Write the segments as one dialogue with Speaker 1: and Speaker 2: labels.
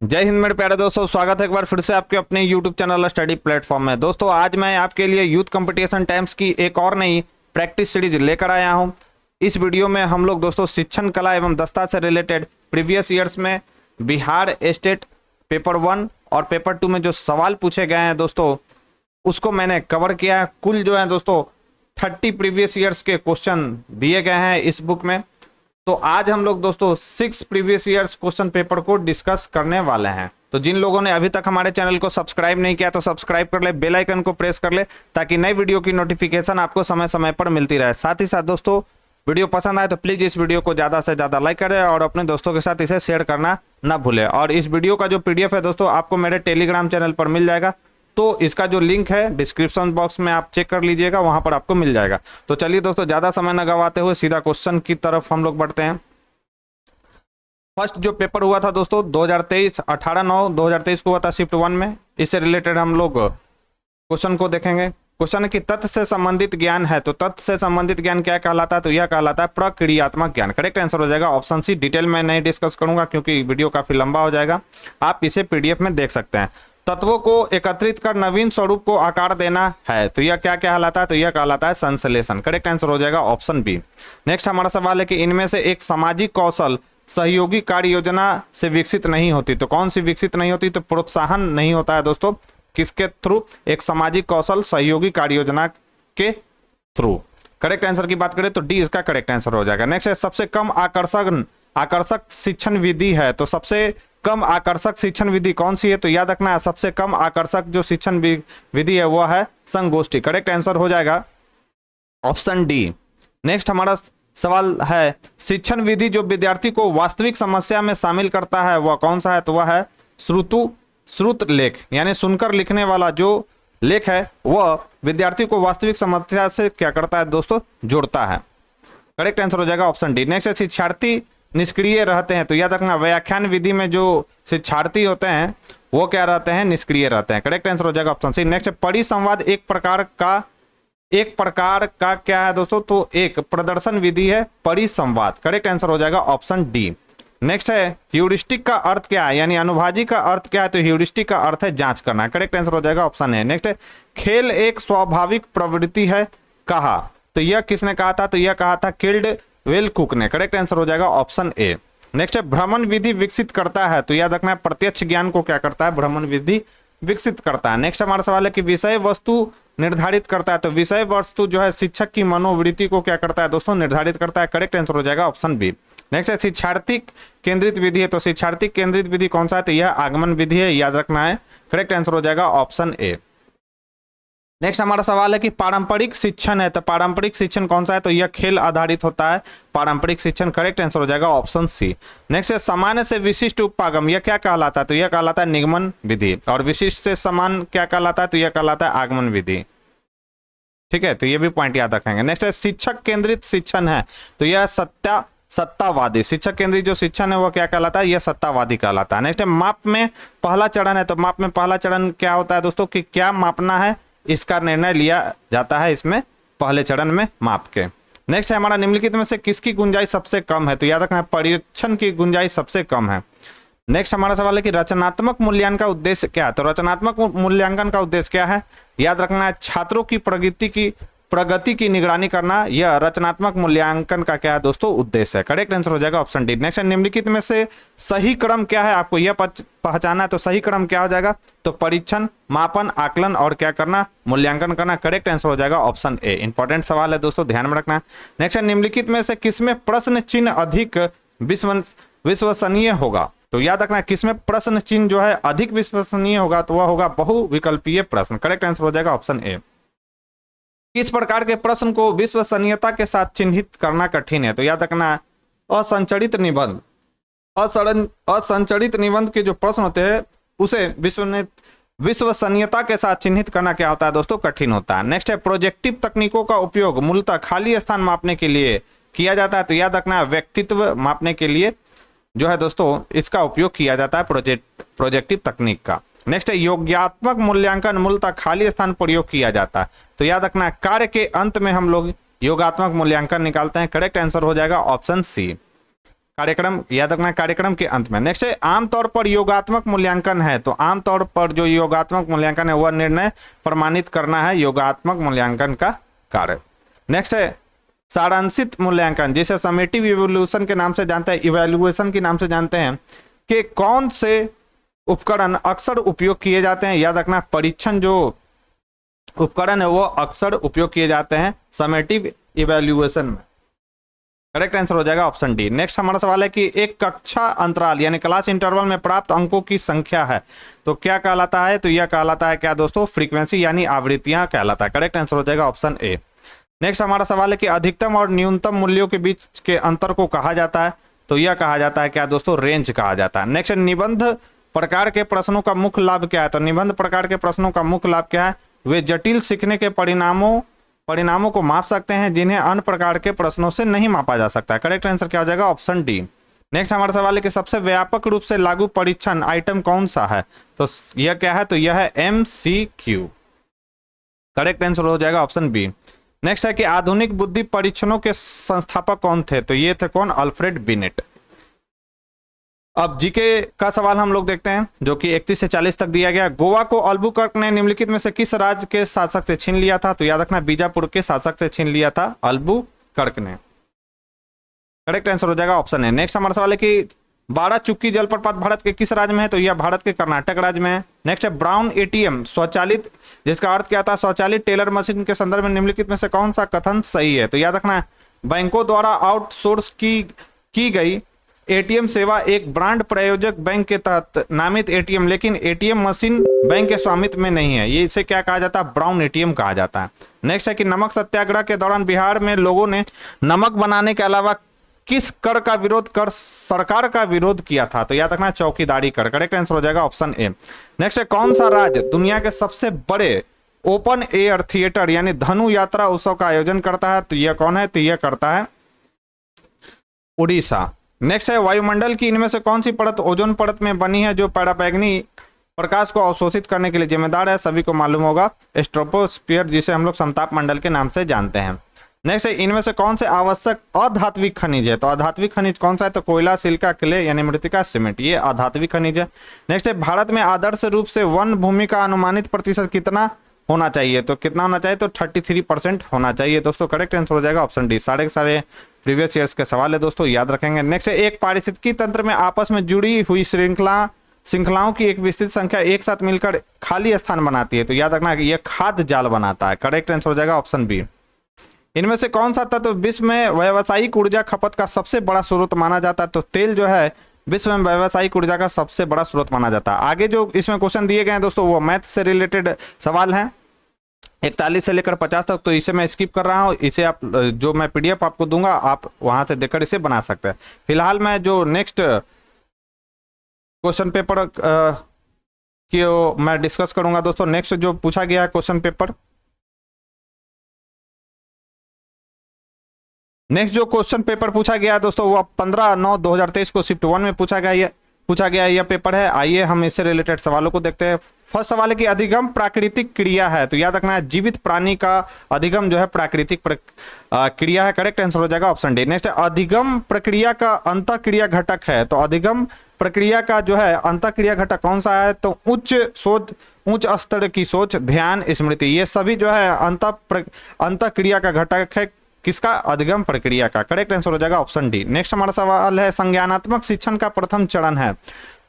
Speaker 1: जय हिंद मेरे प्यारे दोस्तों, स्वागत है एक बार फिर से आपके अपने YouTube चैनल स्टडी प्लेटफॉर्म में। दोस्तों आज मैं आपके लिए यूथ कंपटीशन टाइम्स की एक और नई प्रैक्टिस सीरीज लेकर आया हूं। इस वीडियो में हम लोग दोस्तों शिक्षण कला एवं दस्ता से रिलेटेड प्रीवियस ईयर्स में बिहार स्टेट पेपर 1 और पेपर 2 में जो सवाल पूछे गए हैं दोस्तों उसको मैंने कवर किया है। कुल जो है दोस्तों 30 प्रीवियस ईयर्स के क्वेश्चन दिए गए हैं इस बुक में। तो आज हम लोग दोस्तों 6 प्रीवियस ईयर्स क्वेश्चन पेपर को डिस्कस करने वाले हैं। तो जिन लोगों ने अभी तक हमारे चैनल को सब्सक्राइब नहीं किया तो सब्सक्राइब कर ले, बेल आइकन को प्रेस कर ले ताकि नई वीडियो की नोटिफिकेशन आपको समय समय पर मिलती रहे। साथ ही साथ दोस्तों वीडियो पसंद आए तो प्लीज इस वीडियो को ज्यादा से ज्यादा लाइक करें और अपने दोस्तों के साथ इसे शेयर करना ना भूलें। और इस वीडियो का जो PDF है दोस्तों आपको मेरे टेलीग्राम चैनल पर मिल जाएगा, तो इसका जो लिंक है डिस्क्रिप्शन बॉक्स में आप चेक कर लीजिएगा, वहां पर आपको मिल जाएगा। तो चलिए दोस्तों ज्यादा समय न गवाते हुए सीधा क्वेश्चन की तरफ हम लोग बढ़ते हैं। फर्स्ट जो पेपर हुआ था दोस्तों 2023 18/9/2023 को हुआ था शिफ्ट 1 में। इससे रिलेटेड हम लोग क्वेश्चन को देखेंगे। क्वेश्चन है कि तथ्य से संबंधित ज्ञान है, तो तथ्य से संबंधित ज्ञान क्या कहलाता है? तो यह कहलाता है प्रक्रियात्मक ज्ञान। करेक्ट आंसर हो जाएगा ऑप्शन सी। डिटेल में नहीं डिस्कस करूंगा क्योंकि वीडियो काफी लंबा हो जाएगा, आप इसे PDF में देख सकते हैं। तत्वों को एकत्रित कर नवीन स्वरूप को आकार देना है, तो यह क्या कहलाता है? तो यह कहलाता है संश्लेषण। करेक्ट आंसर हो जाएगा ऑप्शन बी। नेक्स्ट हमारा सवाल है कि इनमें से एक सामाजिक कौशल सहयोगी कार्य योजना से विकसित नहीं होती, तो कौन सी विकसित नहीं होती? तो प्रोत्साहन नहीं होता है दोस्तों। किसके थ्रू? एक सामाजिक कौशल सहयोगी कार्य योजना के थ्रू। करेक्ट आंसर की बात करें तो डी इसका करेक्ट आंसर हो जाएगा। नेक्स्ट है सबसे कम आकर्षक शिक्षण विधि है, तो सबसे कम आकर्षक शिक्षण विधि कौन सी है? तो याद रखना है सबसे कम आकर्षक जो शिक्षण विधि है वह है संगोष्ठी। करेक्ट आंसर हो जाएगा ऑप्शन डी। नेक्स्ट हमारा सवाल है शिक्षण विधि जो विद्यार्थी को वास्तविक समस्या में शामिल करता है वह कौन सा है? तो वह है श्रुत लेख, यानी सुनकर लिखने वाला जो लेख है वह विद्यार्थी को वास्तविक समस्या से क्या करता है दोस्तों? जोड़ता है। करेक्ट आंसर हो जाएगा ऑप्शन डी। नेक्स्ट है शिक्षार्थी निष्क्रिय रहते हैं, तो याद रखना व्याख्यान विधि में जो शिक्षार्थी होते हैं वो क्या रहते हैं? निष्क्रिय रहते हैं। करेक्ट आंसर हो जाएगा ऑप्शन सी। नेक्स्ट है परिसंवाद एक प्रकार का क्या है दोस्तों? तो एक प्रदर्शन विधि है परिसंवाद। करेक्ट आंसर हो जाएगा ऑप्शन डी। नेक्स्ट है ह्यूरिस्टिक का अर्थ क्या है, यानी अनुभाजी का अर्थ क्या है? तो ह्यूरिस्टिक का अर्थ है जांच करना। करेक्ट आंसर हो जाएगा ऑप्शन ए। नेक्स्ट है खेल एक स्वाभाविक प्रवृत्ति है, कहा? तो यह किसने कहा था? तो यह कहा था किल्डवेल कुक ने। करेक्ट आंसर हो जाएगा ऑप्शन ए। नेक्स्ट है भ्रमण विधि विकसित करता है, तो याद रखना है प्रत्यक्ष ज्ञान को क्या करता है? भ्रमण विधि विकसित करता है। नेक्स्ट हमारा सवाल है कि विषय वस्तु निर्धारित करता है, तो विषय वस्तु जो है शिक्षक की मनोवृत्ति को क्या करता है दोस्तों? निर्धारित करता है। करेक्ट आंसर हो जाएगा ऑप्शन बी। नेक्स्ट है शिक्षार्थी केंद्रित विधि है, तो शिक्षार्थी केंद्रित विधि कौन सा है? तो यह आगमन विधि है, याद रखना है। करेक्ट आंसर हो जाएगा ऑप्शन ए। नेक्स्ट हमारा सवाल है कि पारंपरिक शिक्षण है, तो पारंपरिक शिक्षण कौन सा है? तो यह खेल आधारित होता है पारंपरिक शिक्षण। करेक्ट आंसर हो जाएगा ऑप्शन सी। नेक्स्ट है सामान्य से विशिष्ट उपागम, यह क्या कहलाता है? तो यह कहलाता है निगमन विधि। और विशिष्ट से समान क्या कहलाता है? तो यह कहलाता है आगमन विधि। ठीक है, तो ये भी पॉइंट याद रखेंगे। नेक्स्ट है शिक्षक केंद्रित शिक्षण है, तो यह सत्तावादी। शिक्षक केंद्रित जो शिक्षण है वो क्या कहलाता है? यह सत्तावादी कहलाता है। नेक्स्ट है माप में पहला चरण है, तो माप में पहला चरण क्या होता है दोस्तों? कि क्या मापना है इसका निर्णय लिया जाता है इसमें पहले चरण में माप के। नेक्स्ट है हमारा निम्नलिखित में से किसकी गुंजाइश सबसे कम है? तो याद रखना है परीक्षण की गुंजाइश सबसे कम है। नेक्स्ट हमारा सवाल है कि रचनात्मक मूल्यांकन का उद्देश्य क्या है? तो रचनात्मक मूल्यांकन का उद्देश्य क्या है? याद रखना है छात्रों की प्रगति की निगरानी करना, यह रचनात्मक मूल्यांकन का क्या है दोस्तों? उद्देश्य है। करेक्ट आंसर हो जाएगा ऑप्शन डी। नेक्स्ट निम्नलिखित में से सही क्रम क्या है? आपको यह पहचाना है, तो सही क्रम क्या हो जाएगा? तो परीक्षण, मापन, आकलन और क्या करना? मूल्यांकन करना। करेक्ट आंसर हो जाएगा ऑप्शन ए। इंपॉर्टेंट सवाल है दोस्तों, ध्यान में रखना। नेक्स्ट निम्नलिखित में से किसमें प्रश्न चिन्ह अधिक विश्वसनीय होगा? तो याद रखना किसमें प्रश्न चिन्ह जो है अधिक विश्वसनीय होगा? तो वह होगा बहुविकल्पीय प्रश्न। करेक्ट आंसर हो जाएगा ऑप्शन ए। किस प्रकार के प्रश्न को विश्वसनीयता के साथ चिन्हित करना कठिन है? तो याद रखना असंरचित निबंध। असंरचित निबंध के जो प्रश्न होते हैं उसे विश्वसनीयता के साथ चिन्हित करना क्या होता है दोस्तों? कठिन होता है। नेक्स्ट है प्रोजेक्टिव तकनीकों का उपयोग मूलतः खाली स्थान मापने के लिए किया जाता है, तो याद रखना व्यक्तित्व मापने के लिए जो है दोस्तों इसका उपयोग किया जाता है प्रोजेक्टिव तकनीक का। नेक्स्ट है योग्यात्मक मूल्यांकन मूलतः खाली स्थान प्रयोग किया जाता है, तो याद रखना कार्य के अंत में हम लोग योगात्मक मूल्यांकन निकालते हैं। करेक्ट आंसर हो जाएगा ऑप्शन सी। कार्यक्रम, याद रखना कार्यक्रम के अंत में। नेक्स्ट है आमतौर पर योगात्मक मूल्यांकन है, तो आमतौर पर जो योगात्मक मूल्यांकन है वह निर्णय प्रमाणित करना है योगात्मक मूल्यांकन का कार्य। नेक्स्ट है सारांशित मूल्यांकन, जिसे समेटिव इवैल्यूएशन के नाम से जानते हैं, इवैल्यूएशन के नाम से जानते हैं, कि कौन से उपकरण अक्सर उपयोग किए जाते हैं। याद रखना परीक्षण जो उपकरण है वो अक्सर उपयोग किए जाते हैं समेटिव इवैल्यूएशन में। करेक्ट आंसर हो जाएगा ऑप्शन डी। नेक्स्ट हमारा सवाल है कि एक कक्षा अंतराल यानी क्लास इंटरवल में प्राप्त अंकों की संख्या है, तो क्या कहलाता है, तो यह कहलाता है क्या दोस्तों, फ्रीक्वेंसी यानी आवृत्तियां कहलाता है। करेक्ट आंसर हो जाएगा ऑप्शन ए। नेक्स्ट हमारा सवाल है कि अधिकतम और न्यूनतम मूल्यों के बीच के अंतर को कहा जाता है, तो यह कहा जाता है क्या दोस्तों, रेंज कहा जाता है। नेक्स्ट निबंध प्रकार के प्रश्नों का मुख्य लाभ क्या है, तो निबंध प्रकार के प्रश्नों का मुख्य लाभ क्या है, वे जटिल सीखने के परिणामों को माप सकते हैं जिन्हें अन्य प्रकार के प्रश्नों से नहीं मापा जा सकता है। करेक्ट आंसर क्या हो जाएगा ऑप्शन डी। नेक्स्ट हमारा सवाल है कि सबसे व्यापक रूप से लागू परीक्षण आइटम कौन सा है, तो यह क्या है, तो यह है MCQ। करेक्ट आंसर हो जाएगा ऑप्शन बी। नेक्स्ट है कि आधुनिक बुद्धि परीक्षणों के संस्थापक कौन थे, तो ये थे कौन, अल्फ्रेड बिनेट। अब जीके का सवाल हम लोग देखते हैं जो कि 31 से 40 तक दिया गया। गोवा को अल्बुकर्क ने निम्नलिखित में से किस राज्य के शासक से छीन लिया था, तो याद रखना बीजापुर के शासक से छीन लिया था अल्बुकर्क ने। करेक्ट आंसर हो जाएगा ऑप्शन है। नेक्स्ट हमारा सवाल है कि 12 चुक्की जलप्रपात भारत के किस राज्य में है, तो यह भारत के कर्नाटक राज्य में है। नेक्स्ट है ब्राउन ATM स्वचालित, जिसका अर्थ क्या था, स्वचालित टेलर मशीन के संदर्भ में निम्नलिखित में से कौन सा कथन सही है, तो याद रखना बैंकों द्वारा आउटसोर्स की गई ATM सेवा एक ब्रांड प्रायोजक बैंक के तहत नामित ATM, लेकिन ATM मशीन बैंक के स्वामित्व में नहीं है, ये इसे क्या कहा जाता है, ब्राउन ATM कहा जाता है। नेक्स्ट है कि नमक सत्याग्रह के दौरान बिहार में लोगों ने नमक बनाने के अलावा किस कर का विरोध कर सरकार का विरोध किया था, तो याद रखना चौकीदारी कर। करेक्ट आंसर हो जाएगा ऑप्शन ए। नेक्स्ट है कौन सा राज्य दुनिया के सबसे बड़े ओपन एयर थिएटर यानी धनु यात्रा उत्सव का आयोजन करता है, तो यह कौन है, तो यह करता है उड़ीसा। नेक्स्ट है वायुमंडल की इनमें से कौन सी परत ओजोन परत में बनी है जो पैराबैंगनी प्रकाश को अवशोषित करने के लिए जिम्मेदार है, सभी को मालूम होगा स्ट्रोपोस्फीयर, जिसे हम लोग समताप मंडल के नाम से जानते हैं। नेक्स्ट है इनमें से कौन से आवश्यक अधात्विक खनिज है, तो अधात्विक खनिज कौन सा है, तो कोयला, सिलिका, क्ले यानी मृतिका, सीमेंट, ये अधात्विक खनिज है। नेक्स्ट है भारत में आदर्श रूप से वन भूमि का अनुमानित प्रतिशत कितना होना चाहिए, तो कितना होना चाहिए, तो 33% होना चाहिए दोस्तों। करेक्ट आंसर हो जाएगा ऑप्शन डी। सारे के सारे प्रीवियस ईयर्स के सवाल है दोस्तों, याद रखेंगे। नेक्स्ट है एक पारिस्थितिकी तंत्र में आपस में जुड़ी हुई श्रृंखलाओं की एक विस्तृत संख्या एक साथ मिलकर खाली स्थान बनाती है, तो याद रखना कि यह खाद्य जाल बनाता है। करेक्ट आंसर हो जाएगा ऑप्शन बी। इनमें से कौन सा तत्व विश्व में व्यावसायिक ऊर्जा खपत का सबसे बड़ा स्रोत माना जाता है, तो तेल जो है विश्व में व्यावसायिक ऊर्जा का सबसे बड़ा स्रोत माना जाता है। आगे जो इसमें क्वेश्चन दिए गए हैं दोस्तों वो मैथ से रिलेटेड सवाल हैं 41 से लेकर 50 तक, तो इसे मैं स्किप कर रहा हूँ। इसे आप जो मैं PDF आपको दूंगा आप वहां से देखकर इसे बना सकते हैं। फिलहाल मैं जो नेक्स्ट क्वेश्चन पेपर की मैं डिस्कस करूंगा दोस्तों। नेक्स्ट जो पूछा गया है क्वेश्चन पेपर, नेक्स्ट जो क्वेश्चन पेपर पूछा गया है दोस्तों वो 15/9/2023 को शिफ्ट 1 में पूछा गया यह पेपर है। आइए हम इससे रिलेटेड सवालों को देखते हैं। फर्स्ट सवाल है कि अधिगम प्राकृतिक क्रिया है, तो याद रखना है जीवित प्राणी का अधिगम जो है प्राकृतिक क्रिया है। करेक्ट आंसर हो जाएगा ऑप्शन डी। नेक्स्ट है अधिगम प्रक्रिया का अंतःक्रिया घटक है, तो अधिगम प्रक्रिया का जो है अंतःक्रिया घटक कौन सा है, तो उच्च स्तर की सोच, ध्यान, स्मृति, ये सभी जो है अंतःक्रिया का घटक है किसका, अधिगम प्रक्रिया का। करेक्ट आंसर हो जाएगा ऑप्शन डी। नेक्स्ट हमारा सवाल है संज्ञानात्मक शिक्षण का प्रथम चरण है,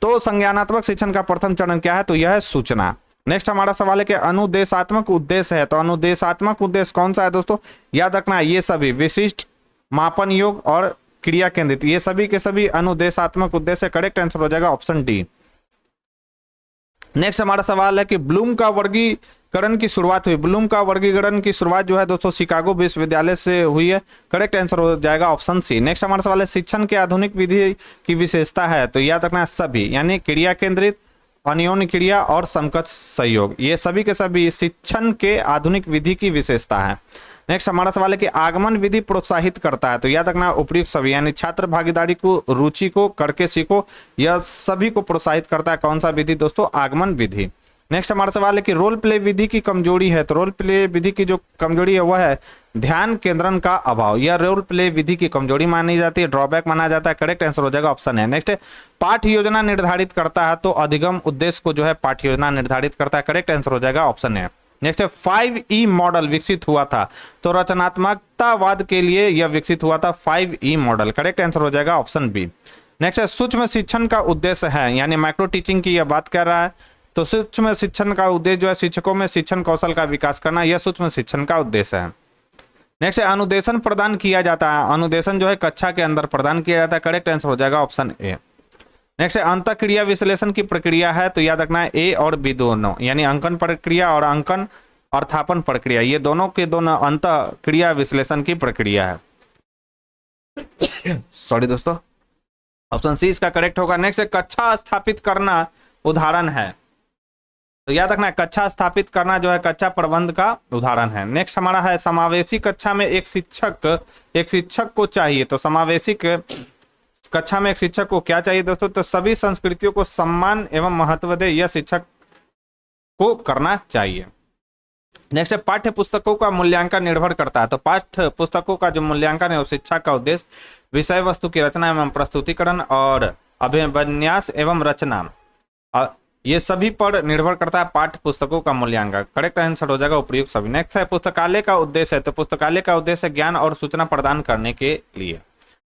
Speaker 1: तो संज्ञानात्मक शिक्षण का प्रथम चरण क्या है, तो यह है सूचना। नेक्स्ट हमारा सवाल है कि अनुदेशात्मक उद्देश्य है, तो अनुदेशात्मक उद्देश्य कौन सा है दोस्तों, याद रखना है ये सभी विशिष्ट, मापन योग्य और क्रिया केंद्रित, ये सभी के सभी अनुदेशात्मक उद्देश्य। करेक्ट आंसर हो जाएगा ऑप्शन डी। नेक्स्ट हमारा सवाल है कि ब्लूम का वर्गीकरण की शुरुआत हुई, ब्लूम का वर्गीकरण की शुरुआत जो है दोस्तों शिकागो विश्वविद्यालय से हुई है। करेक्ट आंसर हो जाएगा ऑप्शन सी। नेक्स्ट हमारा सवाल है शिक्षण के आधुनिक विधि की विशेषता है, तो याद रखना है सभी, यानी क्रिया केंद्रित, अन्योन्य क्रिया और समकक्ष सहयोग, ये सभी के सभी शिक्षण के आधुनिक विधि की विशेषता है। नेक्स्ट हमारा सवाल है कि आगमन विधि प्रोत्साहित करता है, तो याद रखना उपयुक्त सभी, यानी छात्र भागीदारी को, रुचि को, करके सीखो, यह सभी को प्रोत्साहित करता है कौन सा विधि दोस्तों, आगमन विधि। नेक्स्ट हमारा सवाल है कि रोल प्ले विधि की कमजोरी है, तो रोल प्ले विधि की जो कमजोरी है वह है ध्यान केंद्रण का अभाव। यह रोल प्ले विधि की कमजोरी मानी जाती है, ड्रॉबैक माना जाता है। करेक्ट आंसर हो जाएगा ऑप्शन है। नेक्स्ट पाठ योजना निर्धारित करता है, तो अधिगम उद्देश्य को जो है पाठ योजना निर्धारित करता है। करेक्ट आंसर हो जाएगा ऑप्शन है। नेक्स्ट 5E मॉडल विकसित हुआ था, तो रचनात्मकतावाद के लिए यह विकसित हुआ था 5E मॉडल। करेक्ट आंसर हो जाएगा ऑप्शन बी। नेक्स्ट सूक्ष्म शिक्षण का उद्देश्य है, यानी माइक्रो टीचिंग की यह बात कर रहा है, तो सूक्ष्म शिक्षण का उद्देश्य जो है शिक्षकों में शिक्षण कौशल का विकास करना, यह सूक्ष्म शिक्षण का उद्देश्य है। नेक्स्ट अनुदेशन प्रदान किया जाता है, अनुदेशन जो है कक्षा के अंदर प्रदान किया जाता है। करेक्ट आंसर हो जाएगा ऑप्शन ए। नेक्स्ट अंतःक्रिया विश्लेषण की प्रक्रिया है, तो याद रखना है ए और बी दोनों, यानी अंकन प्रक्रिया और अंकन अर्थापन प्रक्रिया, ये दोनों के दोनों अंतःक्रिया विश्लेषण की प्रक्रिया है। सॉरी दोस्तों, ऑप्शन सी इसका करेक्ट होगा। नेक्स्ट कक्षा स्थापित करना उदाहरण है, तो याद रखना है कक्षा स्थापित करना जो है कक्षा प्रबंध का उदाहरण है। नेक्स्ट हमारा है समावेशी कक्षा में एक शिक्षक को चाहिए, तो समावेशी कक्षा में एक शिक्षक को क्या चाहिए दोस्तों, तो सभी संस्कृतियों को सम्मान एवं महत्व दे, यह शिक्षक को करना चाहिए। नेक्स्ट पाठ्य पुस्तकों का मूल्यांकन निर्भर करता है, तो पाठ्य पुस्तकों का जो मूल्यांकन है वो शिक्षा का उद्देश्य, विषय वस्तु की रचना एवं प्रस्तुतिकरण और अभिविन्यास एवं रचना, ये सभी पर निर्भर करता है पाठ्य पुस्तकों का मूल्यांकन। करेक्ट आंसर हो जाएगा उपयुक्त सभी। नेक्स्ट है पुस्तकालय का उद्देश्य है, तो पुस्तकालय का उद्देश्य ज्ञान और सूचना प्रदान करने के लिए।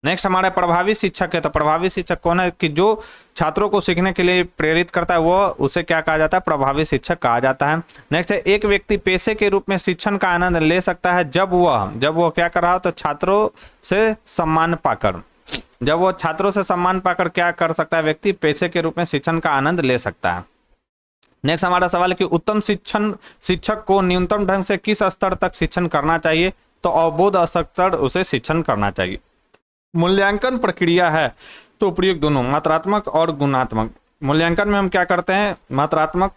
Speaker 1: नेक्स्ट हमारा प्रभावी शिक्षक है, तो प्रभावी शिक्षक कौन है कि जो छात्रों को सीखने के लिए प्रेरित करता है, वो उसे क्या कहा जाता है, प्रभावी शिक्षक कहा जाता है। नेक्स्ट है एक व्यक्ति पेशे के रूप में शिक्षण का आनंद ले सकता है जब वह क्या कर रहा हो, तो छात्रों से सम्मान पाकर, जब वो छात्रों से सम्मान पाकर क्या कर सकता है, व्यक्ति पेशे के रूप में शिक्षण का आनंद ले सकता है। नेक्स्ट हमारा सवाल है कि उत्तम शिक्षक को न्यूनतम ढंग से किस स्तर तक शिक्षण करना चाहिए, तो अवबोध स्तर उसे शिक्षण करना चाहिए। मूल्यांकन प्रक्रिया है, तो उपयुक्त दोनों मात्रात्मक और गुणात्मक। मूल्यांकन में हम क्या करते हैं, मात्रात्मक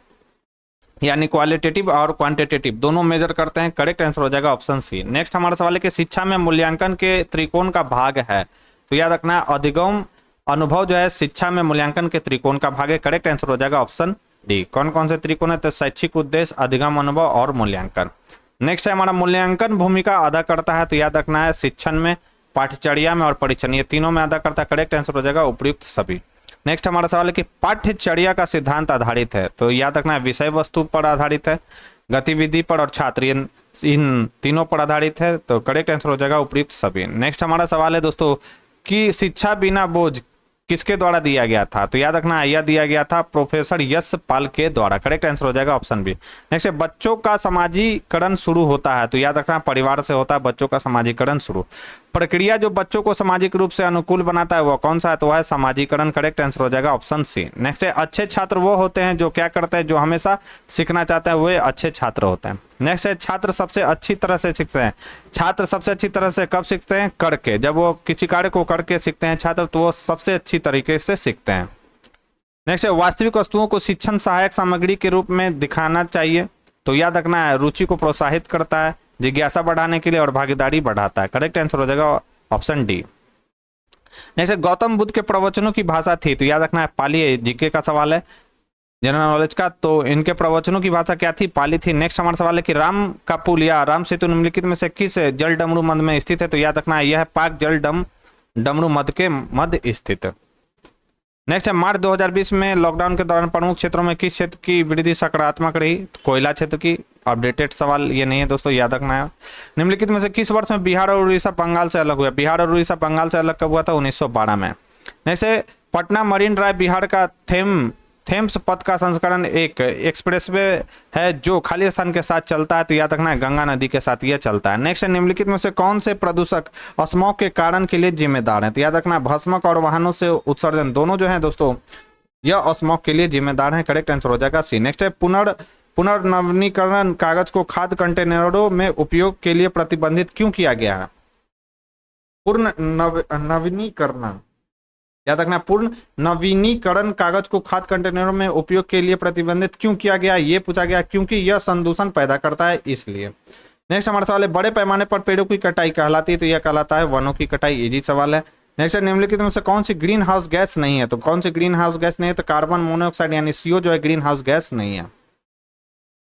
Speaker 1: यानी क्वालिटेटिव और क्वांटिटेटिव दोनों मेजर करते हैं। करेक्ट आंसर हो जाएगा ऑप्शन सी। नेक्स्ट हमारा सवाल है कि शिक्षा में मूल्यांकन के त्रिकोण का भाग है, तो याद रखना है अधिगम अनुभव जो है शिक्षा में मूल्यांकन के त्रिकोण का भाग है। करेक्ट आंसर हो जाएगा ऑप्शन डी। कौन कौन से त्रिकोण है, तो शैक्षिक उद्देश्य, अधिगम अनुभव और मूल्यांकन। नेक्स्ट है हमारा मूल्यांकन भूमिका अदा करता है, तो याद रखना है शिक्षण में, पाठ्यचर्या में और परीक्षण, ये तीनों में अदा करता है। करेक्ट आंसर हो जाएगा उपयुक्त सभी। नेक्स्ट हमारा सवाल है कि पाठ्यचर्या का सिद्धांत आधारित है, तो याद रखना है विषय वस्तु पर आधारित है, गतिविधि पर और छात्र, इन तीनों पर आधारित है, तो करेक्ट आंसर हो जाएगा उपयुक्त सभी। नेक्स्ट हमारा सवाल है दोस्तों कि शिक्षा बिना बोझ किसके द्वारा दिया गया था, तो याद रखना यह दिया गया था प्रोफेसर यश पाल के द्वारा। करेक्ट आंसर हो जाएगा ऑप्शन बी। नेक्स्ट बच्चों का समाजीकरण शुरू होता है, तो याद रखना परिवार से होता है बच्चों का समाजीकरण शुरू। प्रक्रिया जो बच्चों को सामाजिक रूप से अनुकूल बनाता है वह कौन सा है, तो वह है समाजीकरण। करेक्ट आंसर हो जाएगा ऑप्शन सी। नेक्स्ट है अच्छे छात्र वो होते हैं जो क्या करते हैं, जो हमेशा सीखना चाहते हैं, वे अच्छे छात्र होते हैं। नेक्स्ट है छात्र सबसे अच्छी तरह से सीखते हैं, छात्र सबसे अच्छी तरह से कब सीखते हैं, करके, जब वो किसी कार्य को करके सीखते हैं छात्र, तो वो सबसे अच्छी तरीके से सीखते हैं। नेक्स्ट है वास्तविक वस्तुओं को शिक्षण सहायक सामग्री के रूप में दिखाना चाहिए, तो याद रखना है रुचि को प्रोत्साहित करता है, जिज्ञासा बढ़ाने के लिए और भागीदारी बढ़ाता है। करेक्ट आंसर हो जाएगा option D. Next Gautam Buddha के प्रवचनों की भाषा थी, तो याद रखना है पाली, जीके का सवाल है, जनरल नॉलेज का, तो इनके प्रवचनों की भाषा क्या थी, पाली थी। नेक्स्ट हमारा सवाल है कि राम का पुल या राम सेतु निम्नलिखित में से किस जल डमरू मध्य में स्थित है, तो याद रखना है यह है पाक जल डमरू मध्य के मध्य स्थित। नेक्स्ट है मार्च 2020 में लॉकडाउन के दौरान प्रमुख क्षेत्रों में किस क्षेत्र की वृद्धि सकारात्मक रही, तो कोयला क्षेत्र की। अपडेटेड सवाल ये नहीं है दोस्तों, याद रखना है। निम्नलिखित में से किस वर्ष में बिहार और उड़ीसा बंगाल से अलग हुआ, बिहार और उड़ीसा बंगाल से अलग कब हुआ था, 1912 में। नेक्स्ट है पटना मरीन ड्राइव बिहार का थेम्स पथ का संस्करण एक एक्सप्रेसवे है जो खाली स्थान के साथ चलता है, तो याद रखना है गंगा नदी के साथ यह चलता है। नेक्स्ट निम्नलिखित में से कौन से प्रदूषक स्मॉग के कारण के लिए जिम्मेदार हैं, तो याद रखना भस्मक और वाहनों से उत्सर्जन दोनों जो है दोस्तों यह स्मॉग के लिए जिम्मेदार है। करेक्ट आंसर हो जाएगा सी। नेक्स्ट है पुनर्नवीनीकरण कागज को खाद्य कंटेनरों में उपयोग के लिए प्रतिबंधित क्यों किया गया है, नवीनीकरण, याद रखना पूर्ण नवीनीकरण कागज को खाद्य कंटेनरों में उपयोग के लिए प्रतिबंधित क्यों किया गया, ये पूछा गया क्योंकि यह संदूषण पैदा करता है इसलिए। नेक्स्ट हमारा सवाल है बड़े पैमाने पर पेड़ों की कटाई कहलाती है, तो यह कहलाता है वनों की कटाई। इजी सवाल है। नेक्स्ट निम्नलिखित में से कौन सी ग्रीन हाउस गैस नहीं है, तो कौन सी ग्रीन हाउस गैस नहीं है, तो कार्बन मोनोऑक्साइड यानी CO जो है ग्रीन हाउस गैस नहीं है।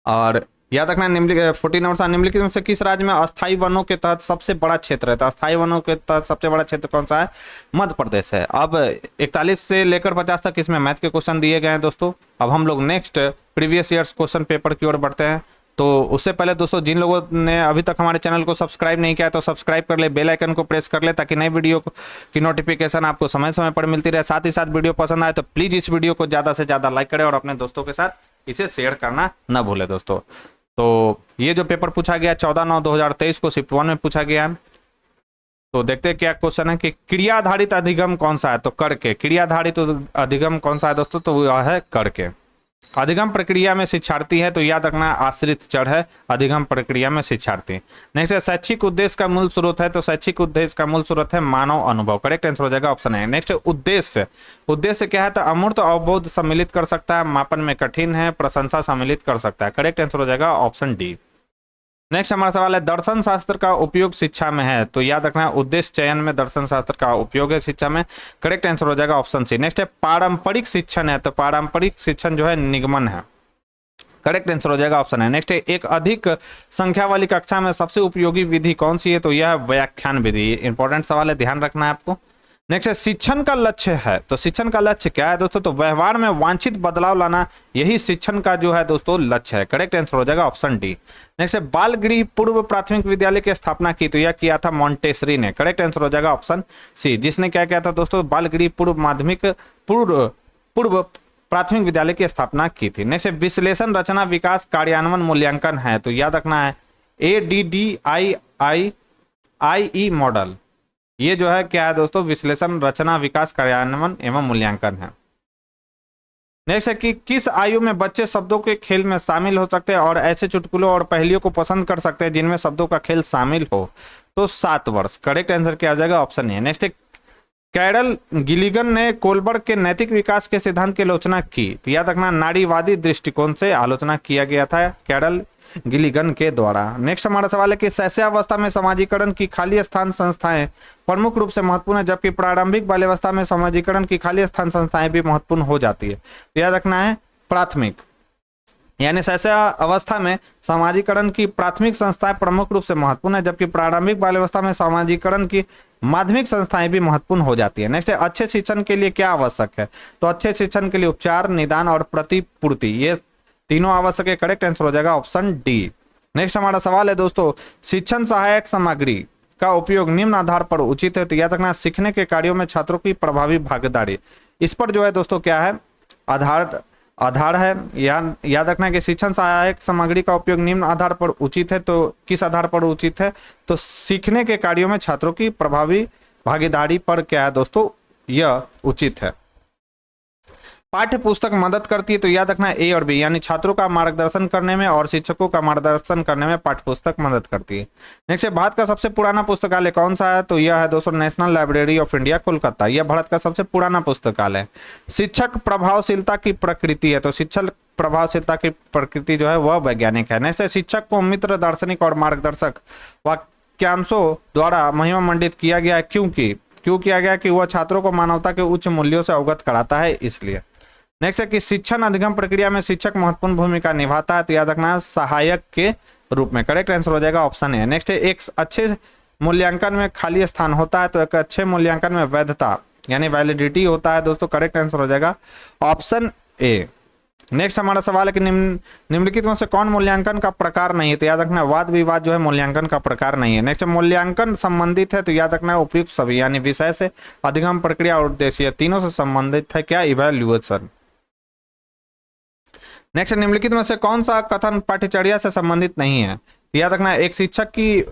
Speaker 1: और याद रखना निम्नलिखित 14 नंबर निम्नलिखित में से किस राज्य में अस्थायी वनों के तहत सबसे बड़ा क्षेत्र है? तो अस्थायी वनों के तहत सबसे बड़ा क्षेत्र कौन सा है? मध्य प्रदेश है। अब 41 से लेकर 50 तक इसमें मैथ के क्वेश्चन दिए गए हैं दोस्तों। अब हम लोग next previous years question paper की ओर बढ़ते हैं। तो उससे पहले दोस्तों जिन लोगों ने अभी तक हमारे चैनल को सब्सक्राइब नहीं किया तो सब्सक्राइब कर ले, बेल आइकन को प्रेस कर ले ताकि नई वीडियो की नोटिफिकेशन आपको समय समय पर मिलती रहे। साथ ही साथ वीडियो पसंद आए तो प्लीज इस वीडियो को ज़्यादा से ज़्यादा लाइक करें और अपने दोस्तों के साथ इसे शेयर करना न भूले दोस्तों। तो ये जो पेपर पूछा गया 14/9/2023 को शिफ्ट 1 में पूछा गया है। तो देखते हैं क्या क्वेश्चन है कि क्रियाधारित अधिगम कौन सा है? तो करके। क्रियाधारित अधिगम कौन सा है दोस्तों? तो वह है करके। अधिगम प्रक्रिया में शिक्षार्थी है तो याद रखना आश्रित चर है अधिगम प्रक्रिया में शिक्षार्थी। नेक्स्ट है शैक्षिक उद्देश्य का मूल स्रोत है तो शैक्षिक उद्देश्य का मूल स्रोत है मानव अनुभव। करेक्ट आंसर हो जाएगा ऑप्शन है। नेक्स्ट है उद्देश्य। उद्देश्य क्या है? तो अमूर्त अवबोध सम्मिलित कर सकता है, मापन में कठिन है, प्रशंसा सम्मिलित कर सकता है। करेक्ट आंसर हो जाएगा ऑप्शन डी। नेक्स्ट हमारा सवाल है दर्शन शास्त्र का उपयोग शिक्षा में है तो याद रखना उद्देश्य चयन में दर्शन शास्त्र का उपयोग है शिक्षा में। करेक्ट आंसर हो जाएगा ऑप्शन सी। नेक्स्ट है पारंपरिक शिक्षण है तो पारंपरिक शिक्षण जो है निगमन है। करेक्ट आंसर हो जाएगा ऑप्शन है। नेक्स्ट है एक अधिक संख्या वाली कक्षा में सबसे उपयोगी विधि कौन सी है? तो यह व्याख्यान विधि। इंपॉर्टेंट सवाल है, ध्यान रखना है आपको। नेक्स्ट है शिक्षण का लक्ष्य है तो शिक्षण का लक्ष्य क्या है दोस्तों? तो व्यवहार में वांछित बदलाव लाना, यही शिक्षण का जो है दोस्तों लक्ष्य है। करेक्ट आंसर हो जाएगा ऑप्शन डी। नेक्स्ट है बाल गृह पूर्व प्राथमिक विद्यालय की स्थापना की तो यह किया था मॉन्टेसरी ने। करेक्ट आंसर हो जाएगा ऑप्शन सी। जिसने क्या किया था दोस्तों? बाल गृह पूर्व प्राथमिक विद्यालय की स्थापना की थी। नेक्स्ट है विश्लेषण रचना विकास कार्यान्वयन मूल्यांकन है तो याद रखना है ADDIE मॉडल। ये जो है क्या है दोस्तों? विश्लेषण रचना विकास कार्यान्वयन एवं मूल्यांकन है। नेक्स्ट है कि किस आयु में बच्चे शब्दों के खेल में शामिल हो सकते हैं और ऐसे चुटकुलों और पहेलियों को पसंद कर सकते हैं जिनमें शब्दों का खेल शामिल हो? तो 7 वर्ष। करेक्ट आंसर क्या आ जाएगा? ऑप्शन है। नेक्स्ट है कैरल गिलिगन ने कोलबर्ग के नैतिक विकास के सिद्धांत की आलोचना की तो याद रखना नारीवादी दृष्टिकोण से आलोचना किया गया था कैरल गिलिगन के द्वारा। नेक्स्ट हमारा सवाल है कि शैशवावस्था में समाजीकरण की खाली स्थान संस्थाएं प्रमुख रूप से महत्वपूर्ण है जबकि प्रारंभिक बाल्यावस्था में समाजीकरण की खाली स्थान संस्थाएं भी महत्वपूर्ण हो जाती है। तो याद रखना है प्राथमिक, यानी शैशवावस्था में समाजीकरण की प्राथमिक संस्थाएं प्रमुख रूप से महत्वपूर्ण है जबकि प्रारंभिक बाल्यावस्था में समाजीकरण की माध्यमिक संस्थाएं भी महत्वपूर्ण हो जाती है। नेक्स्ट है अच्छे शिक्षण के लिए क्या आवश्यक है? तो अच्छे शिक्षण के लिए उपचार, निदान और प्रतिपूर्ति, ये तीनों आवश्यक है। करेक्ट आंसर हो जाएगा ऑप्शन डी। नेक्स्ट हमारा सवाल है दोस्तों शिक्षण सहायक सामग्री का उपयोग निम्न आधार पर उचित है तो याद रखना सीखने के कार्यों में छात्रों की प्रभावी भागीदारी, इस पर जो है दोस्तों क्या है? आधार है। याद रखना कि शिक्षण सहायक सामग्री का उपयोग निम्न आधार पर उचित है तो किस आधार पर उचित है? तो सीखने के कार्यों में छात्रों की प्रभावी भागीदारी पर क्या है दोस्तों? यह उचित है। पाठ्य पुस्तक मदद करती है तो याद रखना ए और बी, यानी छात्रों का मार्गदर्शन करने में और शिक्षकों का मार्गदर्शन करने में पाठ्य पुस्तक मदद करती है। नेक्स्ट है भारत का सबसे पुराना पुस्तकालय कौन सा है? तो यह है दोस्तों national library of India Kolkata. यह भारत का सबसे पुराना पुस्तकालय है। शिक्षक प्रभावशीलता की प्रकृति है तो शिक्षक प्रभावशीलता की प्रकृति जो है वह वैज्ञानिक है। नेक्स्ट है शिक्षक को मित्र, दार्शनिक और मार्गदर्शक वाक्यांशों द्वारा महिमा मंडित किया गया है क्यों किया गया कि वह छात्रों को मानवता के उच्च मूल्यों से अवगत कराता है इसलिए। नेक्स्ट है कि शिक्षण अधिगम प्रक्रिया में शिक्षक महत्वपूर्ण भूमिका निभाता है तो याद रखना सहायक के रूप में। करेक्ट आंसर हो जाएगा ऑप्शन ए। नेक्स्ट है एक अच्छे मूल्यांकन में खाली स्थान होता है तो एक अच्छे मूल्यांकन में वैधता यानी वैलिडिटी होता है दोस्तों। करेक्ट आंसर हो जाएगा ऑप्शन ए। नेक्स्ट हमारा सवाल है कि निम्नलिखित में से कौन मूल्यांकन का प्रकार नहीं है? तो याद रखना वाद विवाद जो है मूल्यांकन का प्रकार नहीं है। नेक्स्ट मूल्यांकन संबंधित है तो याद रखना उपयुक्त सभी, यानी विषय से, अधिगम प्रक्रिया और उद्देश्य तीनों से संबंधित है क्या? इवैल्यूएशन। नेक्स्ट निम्नलिखित में से कौन सा कथन पाठ्यचर्या से संबंधित नहीं है? याद रखना एक शिक्षक की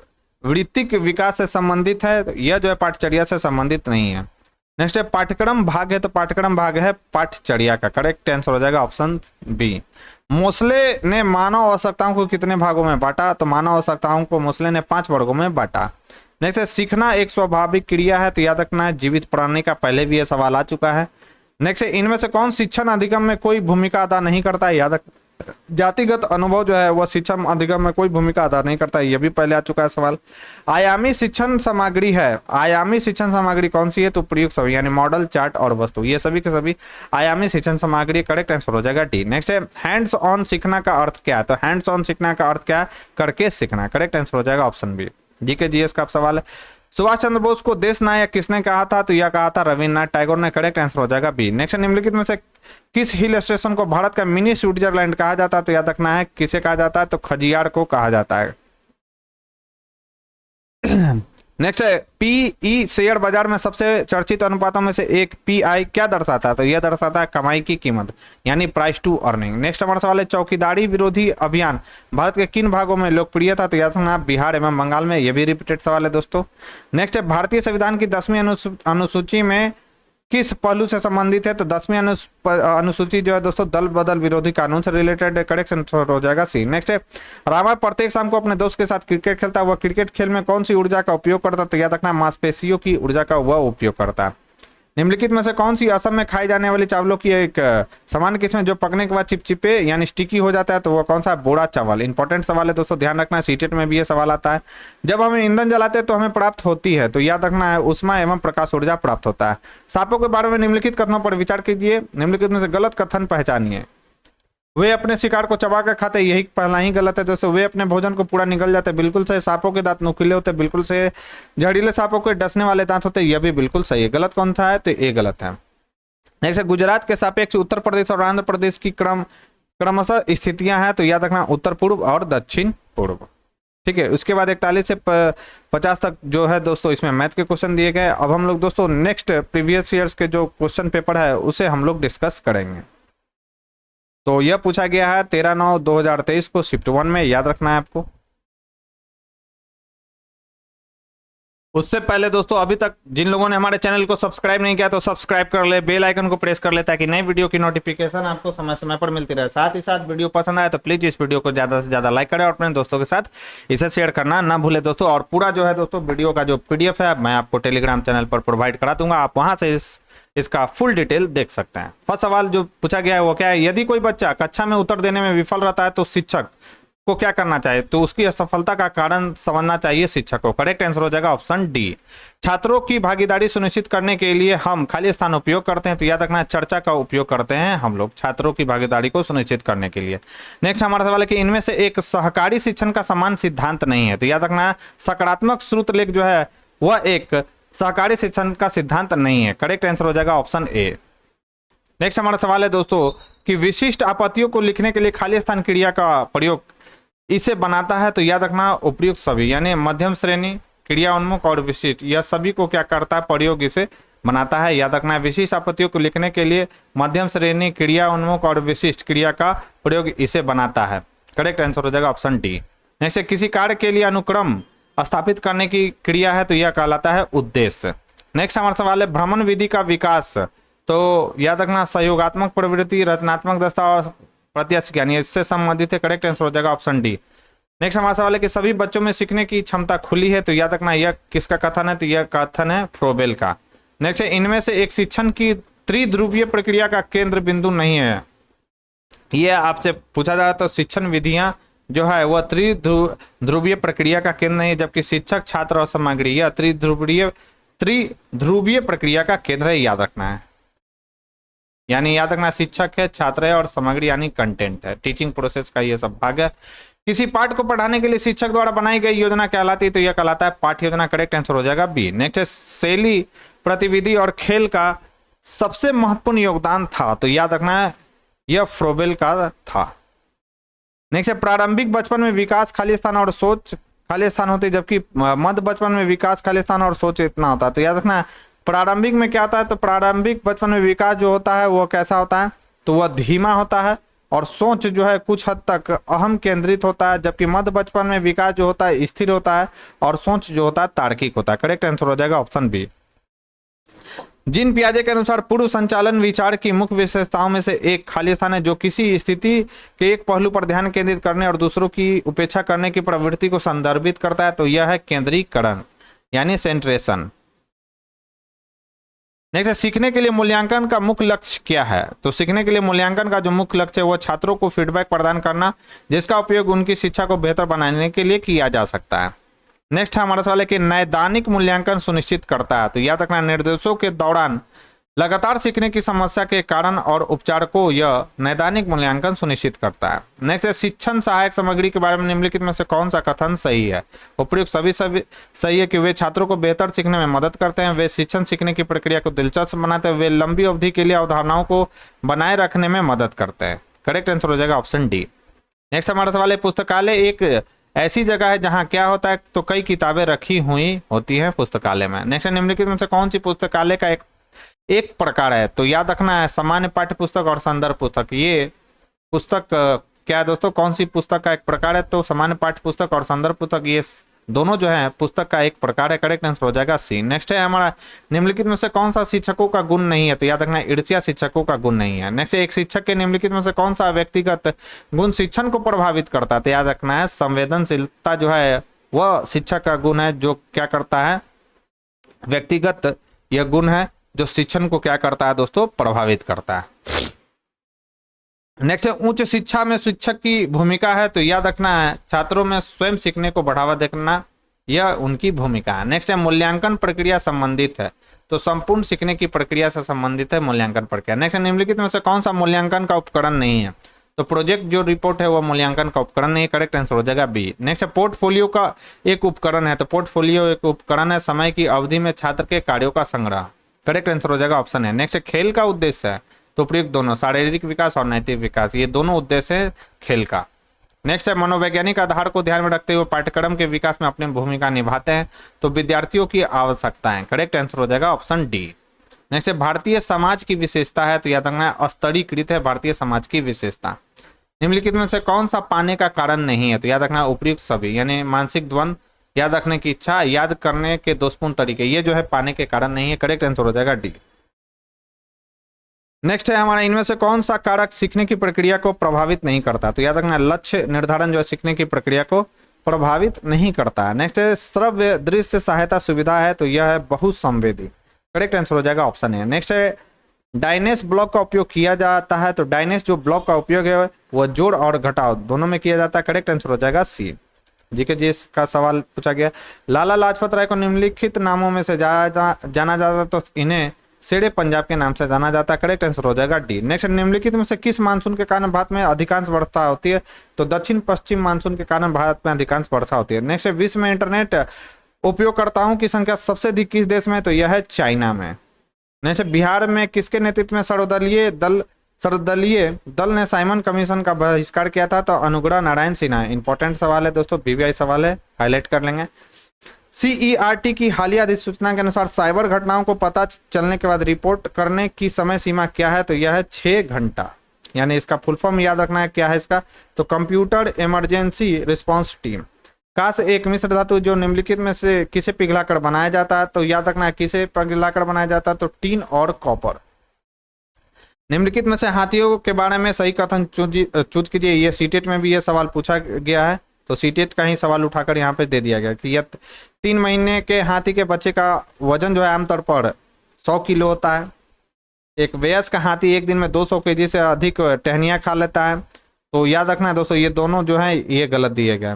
Speaker 1: वृत्तिक विकास से संबंधित है, यह जो है पाठ्यचर्या से संबंधित नहीं है। नेक्स्ट है पाठ्यक्रम भाग है तो पाठ्यक्रम भाग है पाठ्यचर्या का। करेक्ट आंसर हो जाएगा ऑप्शन बी। मोस्ले ने मानव आवश्यकताओं को कितने भागों में बांटा? तो मानव आवश्यकताओं को मोस्ले ने 5 वर्गों में बांटा। नेक्स्ट है सीखना एक स्वाभाविक क्रिया है तो याद रखना है जीवित प्राणी का, पहले भी यह सवाल आ चुका है। नेक्स्ट है इनमें से कौन शिक्षण अधिगम में कोई भूमिका अदा नहीं करता है? जातिगत अनुभव जो है वह शिक्षा अधिगम में कोई भूमिका अदा नहीं करता है, यह भी पहले आ चुका है सवाल। आयामी शिक्षण सामग्री है, आयामी शिक्षण सामग्री कौन सी है, तो प्रयुक्त सभी यानी मॉडल, चार्ट और वस्तु, ये सभी के सभी आयामी शिक्षण सामग्री। करेक्ट आंसर हो जाएगा डी। नेक्स्ट है हैंड्स ऑन सीखना का अर्थ क्या है, तो हैंड्स ऑन सीखना का अर्थ क्या है, करके सीखना। करेक्ट आंसर हो जाएगा ऑप्शन बी। जीके जीएस का सवाल है, सुभाष चंद्र बोस को देश नायक किसने कहा था, तो यह कहा था रविन्द्रनाथ टैगोर ने। करेक्ट आंसर हो जाएगा बी। नेक्स्ट निम्नलिखित में से किस हिल स्टेशन को भारत का मिनी स्विट्जरलैंड कहा जाता है, तो याद रखना है किसे कहा जाता है, तो खजियार को कहा जाता है। नेक्स्ट है पीई शेयर बाजार में सबसे चर्चित अनुपातों में से एक पीआई क्या दर्शाता है, तो यह दर्शाता है कमाई की कीमत यानी प्राइस टू अर्निंग। नेक्स्ट हमारा सवाल है चौकीदारी विरोधी अभियान भारत के किन भागों में लोकप्रिय था, तो याद रखना बिहार एवं बंगाल में, यह भी रिपीटेड सवाल है दोस्तों। नेक्स्ट है भारतीय संविधान की 10वीं अनुसूची में किस पहलू से संबंधित है, तो 10वीं अनुसूची जो है दोस्तों दल बदल विरोधी कानून से रिलेटेड। करेक्ट आंसर हो जाएगा सी। नेक्स्ट है रामा प्रत्येक शाम को अपने दोस्त के साथ क्रिकेट खेलता है, वह क्रिकेट खेल में कौन सी ऊर्जा का उपयोग करता है, तो याद रखना मांसपेशियों की ऊर्जा का वह उपयोग करता है। निम्नलिखित में से कौन सी असम में खाई जाने वाली चावलों की एक सामान्य किस्म है जो पकने के बाद चिपचिपे यानी स्टिकी हो जाता है, तो वह कौन सा है, बोड़ा चावल। इंपॉर्टेंट सवाल है दोस्तों, ध्यान रखना, सीटेट में भी ये सवाल आता है। जब हम ईंधन जलाते हैं तो हमें प्राप्त होती है, तो याद रखना है उष्मा एवं प्रकाश ऊर्जा प्राप्त होता है। सांपों के बारे में निम्नलिखित कथनों पर विचार कीजिए, निम्नलिखित में से गलत कथन पहचानिए। वे अपने शिकार को चबा कर खाते, यही पहला ही गलत है दोस्तों। वे अपने भोजन को पूरा निगल जाते, बिल्कुल सही। सांपों के दांत नुकीले होते, बिल्कुल सही। जहरीले सांपों के डसने वाले दांत होते, यह भी बिल्कुल सही है। गलत कौन सा है, तो ये गलत है। नेक्स्ट गुजरात के सापेक्ष उत्तर प्रदेश और आंध्र प्रदेश की क्रमशः स्थितियां हैं, तो याद रखना उत्तर पूर्व और दक्षिण पूर्व। ठीक है, उसके बाद 41 से 50 तक जो है दोस्तों इसमें मैथ के क्वेश्चन दिए गए। अब हम लोग दोस्तों नेक्स्ट प्रीवियस ईयर्स के जो क्वेश्चन पेपर है उसे हम लोग डिस्कस करेंगे। तो यह पूछा गया है 13/9/2023 को शिफ्ट 1 में, याद रखना है आपको। उससे पहले दोस्तों अभी तक जिन लोगों ने हमारे चैनल को सब्सक्राइब नहीं किया तो सब्सक्राइब कर ले, बेल आइकन को प्रेस कर ले ताकि नई वीडियो की नोटिफिकेशन आपको समय समय पर मिलती रहे। साथ ही साथ वीडियो पसंद आए तो प्लीज इस वीडियो को ज्यादा से ज्यादा लाइक करें और अपने दोस्तों के साथ इसे शेयर करना ना भूले दोस्तों। और पूरा जो है दोस्तों वीडियो का जो PDF है मैं आपको टेलीग्राम चैनल पर प्रोवाइड करा दूंगा, आप वहां से इसका फुल डिटेल देख सकते हैं। फर्स्ट सवाल जो पूछा गया है वो क्या है, यदि कोई बच्चा कक्षा में उत्तर देने में विफल रहता है तो शिक्षक को क्या करना चाहिए, तो उसकी असफलता का कारण समझना चाहिए शिक्षक को। करेक्ट आंसर हो जाएगा ऑप्शन डी। छात्रों की भागीदारी सुनिश्चित करने के लिए हम खाली स्थान उपयोग करते हैं, तो याद रखना चर्चा का उपयोग करते हैं हम लोग छात्रों की भागीदारी को सुनिश्चित करने के लिए। नेक्स्ट हमारा सवाल है कि इनमें से एक सहकारी शिक्षण का समान सिद्धांत नहीं है, तो याद रखना सकारात्मक श्रुत लेख जो है वह एक सहकारी शिक्षण का सिद्धांत नहीं है। करेक्ट आंसर हो जाएगा ऑप्शन ए। नेक्स्ट हमारा सवाल है दोस्तों कि विशिष्ट आपत्तियों को लिखने के लिए खाली स्थान क्रिया का प्रयोग इसे बनाता है, तो याद रखना उपयुक्त सभी यानी मध्यम श्रेणी, क्रिया उन्मुख और विशिष्ट, यह सभी को क्या करता है, प्रयोग इसे बनाता है। याद रखना विशिष्ट आपत्तियों को लिखने के लिए मध्यम श्रेणी, क्रिया उन्मुख और विशिष्ट क्रिया का प्रयोग इसे बनाता है। करेक्ट आंसर हो जाएगा ऑप्शन डी। नेक्स्ट किसी कार्य के लिए अनुक्रम स्थापित करने की क्रिया है, तो यह कहलाता है उद्देश्य। नेक्स्ट हमारा सवाल है भ्रमण विधि का विकास, तो याद रखना सहयोगात्मक प्रवृत्ति, रचनात्मक दस्ता और प्रत्याशिक यानी इससे संबंधित है। करेक्ट आंसर हो जाएगा ऑप्शन डी। नेक्स्ट हमारा सवाल है कि सभी बच्चों में सीखने की क्षमता खुली है, तो याद रखना यह किसका कथन है, तो यह कथन है फ्रोबेल का। नेक्स्ट है इनमें से एक शिक्षण की त्रिध्रुवीय प्रक्रिया का केंद्र बिंदु नहीं है, यह आपसे पूछा जा रहा है। तो शिक्षण विधियां जो है वह त्रिध्रुवीय प्रक्रिया का केंद्र नहीं है, जबकि शिक्षक, छात्र और सामग्री यह त्रिध्रुवीय प्रक्रिया का केंद्र है, याद रखना है। यानी याद रखना शिक्षक है, छात्र है और सामग्री यानी कंटेंट है, टीचिंग प्रोसेस का ये सब भाग है। किसी पाठ को पढ़ाने के लिए शिक्षक द्वारा बनाई गई योजना कहलाती है, तो यह कहलाता है पाठ्य योजना। करेक्ट आंसर हो जाएगा बी। नेक्स्ट है शैली, प्रतिविधि और खेल का सबसे महत्वपूर्ण योगदान था, तो याद रखना है यह फ्रोबेल का था। नेक्स्ट है प्रारंभिक बचपन में विकास खाली स्थान और सोच खाली स्थान होती है, जबकि मध्य बचपन में विकास खाली स्थान और सोच इतना होता है, तो याद रखना प्रारंभिक में क्या होता है, तो प्रारंभिक बचपन में विकास जो होता है वो कैसा होता है, तो वह धीमा होता है और सोच जो है कुछ हद तक अहम केंद्रित होता है, जबकि मध्य बचपन में विकास जो होता है स्थिर होता है और सोच जो होता है तार्किक होता है। करेक्ट आंसर हो जाएगा ऑप्शन बी। जिन पियाजे के अनुसार पूर्व संचालन विचार की मुख्य विशेषताओं में से एक खाली स्थान है जो किसी स्थिति के एक पहलू पर ध्यान केंद्रित करने और दूसरों की उपेक्षा करने की प्रवृत्ति को संदर्भित करता है, तो यह है केंद्रीकरण यानी सेंट्रेशन। नेक्स्ट है सीखने के लिए मूल्यांकन का मुख्य लक्ष्य क्या है। तो सीखने के लिए मूल्यांकन का जो मुख्य लक्ष्य है वो छात्रों को फीडबैक प्रदान करना, जिसका उपयोग उनकी शिक्षा को बेहतर बनाने के लिए किया जा सकता है। नेक्स्ट है हमारा सवाल है कि नैदानिक मूल्यांकन सुनिश्चित करता है। तो याद रखना निर्देशों के दौरान लगातार सीखने की समस्या के कारण और उपचार को यह नैदानिक मूल्यांकन सुनिश्चित करता है। नेक्स्ट है शिक्षण सहायक सामग्री के बारे में निम्नलिखित में से कौन सा कथन सही है। उपयुक्त सभी सही है कि वे छात्रों को बेहतर सीखने में मदद करते हैं, वे शिक्षण सीखने की प्रक्रिया को दिलचस्प बनाते हैं, वे लंबी अवधि के लिए अवधारणाओं को बनाए रखने में मदद करते हैं। करेक्ट आंसर हो जाएगा ऑप्शन डी। नेक्स्ट हमारा सवाल है पुस्तकालय एक ऐसी जगह है जहां क्या होता है, तो कई किताबें रखी हुई होती हैं पुस्तकालय में। नेक्स्ट निम्नलिखित में से कौन सी पुस्तकालय का एक प्रकार है। तो याद रखना है सामान्य पाठ्य पुस्तक और संदर्भ पुस्तक। ये पुस्तक क्या है दोस्तों, कौन सी पुस्तक का एक प्रकार है, तो सामान्य पाठ्य पुस्तक और संदर्भ पुस्तक, ये दोनों जो है पुस्तक का एक प्रकार है। करेक्ट आंसर हो जाएगा सी। नेक्स्ट है हमारा निम्नलिखित में से कौन सा शिक्षकों का गुण नहीं है। तो याद रखना ईर्ष्या शिक्षकों का गुण नहीं है। नेक्स्ट एक शिक्षक के निम्नलिखित में से कौन सा व्यक्तिगत गुण शिक्षण को प्रभावित करता है। तो याद रखना है संवेदनशीलता जो है वह शिक्षक का गुण है, जो क्या करता है, व्यक्तिगत यह गुण है जो शिक्षण को क्या करता है दोस्तों, प्रभावित करता है। नेक्स्ट है उच्च शिक्षा में शिक्षक की भूमिका है। तो याद रखना है छात्रों में स्वयं सीखने को बढ़ावा देना, यह उनकी भूमिका है। नेक्स्ट है मूल्यांकन प्रक्रिया संबंधित है। तो संपूर्ण सीखने की प्रक्रिया से संबंधित है मूल्यांकन प्रक्रिया। नेक्स्ट निम्नलिखित में से कौन सा मूल्यांकन का उपकरण नहीं है। तो प्रोजेक्ट जो रिपोर्ट है वह मूल्यांकन का उपकरण नहीं है। करेक्ट आंसर हो जाएगा बी। नेक्स्ट है पोर्टफोलियो का एक उपकरण है। तो पोर्टफोलियो एक उपकरण है समय की अवधि में छात्र के कार्यों का संग्रह। करेक्ट आंसर हो जाएगा ऑप्शन है। नेक्स्ट खेल का उद्देश्य है। तो प्रयुक्त दोनों शारीरिक विकास और नैतिक विकास, ये दोनों उद्देश्य है खेल का। नेक्स्ट है मनोवैज्ञानिक आधार को ध्यान में रखते हुए पाठ्यक्रम के विकास में अपनी भूमिका निभाते हैं। तो विद्यार्थियों की आवश्यकताएं। करेक्ट आंसर हो जाएगा ऑप्शन डी। नेक्स्ट है भारतीय समाज की विशेषता है। तो याद रखना है स्तरीकृत है भारतीय समाज की विशेषता। निम्नलिखित में से कौन सा पाने का कारण नहीं है। तो याद रखना उपयुक्त सभी, यानी मानसिक द्वंद, याद रखने की इच्छा, याद करने के दोषपूर्ण तरीके, ये जो है पाने के कारण नहीं है। करेक्ट आंसर हो जाएगा डी। नेक्स्ट है हमारा इनमें से कौन सा कारक सीखने की प्रक्रिया को प्रभावित नहीं करता। तो याद रखना लक्ष्य निर्धारण जो है सीखने की प्रक्रिया को प्रभावित नहीं करता है। नेक्स्ट है श्रव्य दृश्य सहायता सुविधा है। तो यह है बहुसंवेदी। करेक्ट आंसर हो जाएगा ऑप्शन है। नेक्स्ट है डायनेस ब्लॉक का उपयोग किया जाता है। तो डायनेस जो ब्लॉक का उपयोग है वह जोड़ और घटाव दोनों में किया जाता है। करेक्ट आंसर हो जाएगा सी। जीके जी का सवाल पूछा गया, लाला लाजपत राय को निम्नलिखित नामों में से जाना जाता, तो इन्हें शेरे पंजाब के नाम से जाना जाता है। करेक्ट आंसर हो जाएगा डी। नेक्स्ट निम्नलिखित में से किस मानसून के कारण भारत में अधिकांश वर्षा होती है। तो दक्षिण पश्चिम मानसून के कारण भारत में अधिकांश वर्षा होती है। नेक्स्ट विश्व में इंटरनेट उपयोगकर्ताओं की संख्या सबसे अधिक किस देश में। तो यह है चाइना में। नेक्स्ट बिहार में किसके नेतृत्व में सर्वदलीय दल ने साइमन कमीशन का बहिष्कार किया था। तो अनुग्रह नारायण सिन्हा। इंपॉर्टेंट सवाल है दोस्तों, बीबीआई सवाल है, हाईलाइट कर लेंगे। सीईआरटी की हालिया अधिसूचना के अनुसार साइबर घटनाओं को पता चलने के बाद रिपोर्ट करने की समय सीमा क्या है। तो यह है 6 घंटा, यानी इसका फुल फॉर्म याद रखना है क्या है इसका। तो कंप्यूटर इमरजेंसी रिस्पॉन्स टीम। कांस्य एक मिश्र धातु जो निम्नलिखित में से किसे पिघलाकर बनाया जाता है। तो याद रखना है किसे पिघलाकर बनाया जाता है। तो टीन और कॉपर। निम्नलिखित में से हाथियों के बारे में सही कथन चूज कीजिए। ये सीटेट में भी ये सवाल पूछा गया है। तो सीटेट का ही सवाल उठाकर यहाँ पे दे दिया गया कि यह 3 महीने के हाथी के बच्चे का वजन जो है आमतौर पर 100 किलो होता है। एक वयस्क हाथी एक दिन में 200 केजी से अधिक टहनियाँ खा लेता है। तो याद रखना है दोस्तों ये दोनों जो है ये गलत दिए गए।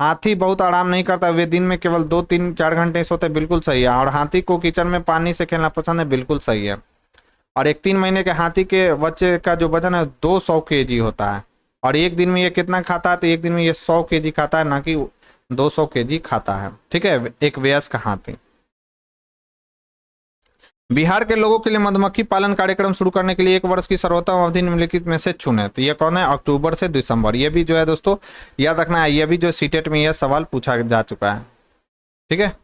Speaker 1: हाथी बहुत आराम नहीं करता, वे दिन में केवल 2-3-4 घंटे सोते, बिल्कुल सही है। और हाथी को कीचड़ में पानी से खेलना पसंद है, बिल्कुल सही है। और एक 3 महीने के हाथी के बच्चे का जो वजन है 200 केजी होता है। और एक दिन में ये कितना खाता है। तो एक दिन में ये 100 केजी खाता है, ना कि 200 केजी खाता है। ठीक है, एक वयस्क हाथी। बिहार के लोगों के लिए मधुमक्खी पालन कार्यक्रम शुरू करने के लिए 1 वर्ष की सर्वोत्तम अवधि निम्नलिखित में से चुने। तो ये कौन है, अक्टूबर से दिसंबर। ये भी जो है दोस्तों याद रखना है, ये भी जो सीटेट में यह सवाल पूछा जा चुका है। ठीक है,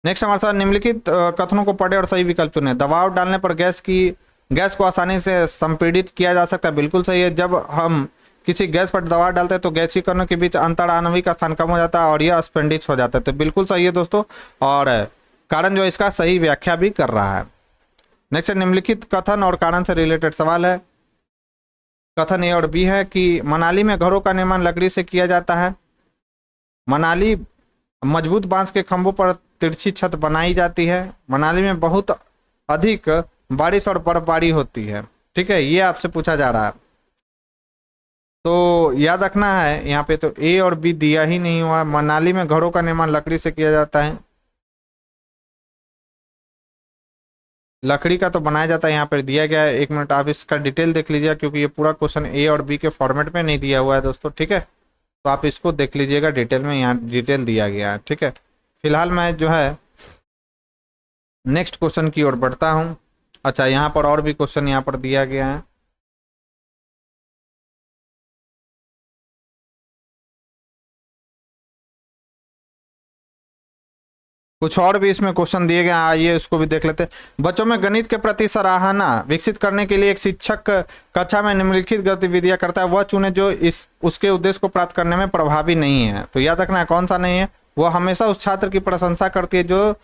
Speaker 1: नेक्स्ट हमारे साथ निम्नलिखित कथनों को पढ़े और सही विकल्प चुने। दबाव डालने पर गैस को आसानी से संपीड़ित किया जा सकता है, बिल्कुल सही है। जब हम किसी गैस पर दबाव डालते हैं तो गैसीकरणों के बीच अंतर आणविक स्थान कम हो जाता है और यह स्पेंडिक्स हो जाता है। तो बिल्कुल सही है दोस्तों, और कारण जो इसका सही व्याख्या भी कर रहा है। नेक्स्ट निम्नलिखित कथन और कारण से रिलेटेड सवाल है। कथन ए और बी है कि मनाली में घरों का निर्माण लकड़ी से किया जाता है। मनाली मजबूत बांस के खंभों पर तिरछी छत बनाई जाती है। मनाली में बहुत अधिक बारिश और बर्फबारी होती है। ठीक है, ये आपसे पूछा जा रहा है, तो याद रखना है यहाँ पे तो ए और बी दिया ही नहीं हुआ। मनाली में घरों का निर्माण लकड़ी से किया जाता है, लकड़ी का तो बनाया जाता है, यहाँ पर दिया गया है। 1 मिनट आप इसका डिटेल देख लीजिएगा, क्योंकि ये पूरा क्वेश्चन ए और बी के फॉर्मेट में नहीं दिया हुआ है दोस्तों। ठीक है, तो आप इसको देख लीजिएगा डिटेल में, यहाँ डिटेल दिया गया है। ठीक है, फिलहाल मैं जो है नेक्स्ट क्वेश्चन की ओर बढ़ता हूँ। अच्छा, यहाँ पर और भी क्वेश्चन यहाँ पर दिया गया है। कुछ और भी इसमें क्वेश्चन दिए गए, आइए उसको भी देख लेते हैं। बच्चों में गणित के प्रति सराहना विकसित करने के लिए एक शिक्षक कक्षा में निम्नलिखित गतिविधियां करता है, वह चुने जो इस उसके उद्देश्य को प्राप्त करने में प्रभावी नहीं है। तो याद रखना है कौन सा नहीं है। वह हमेशा उस छात्र की प्रशंसा करती है जो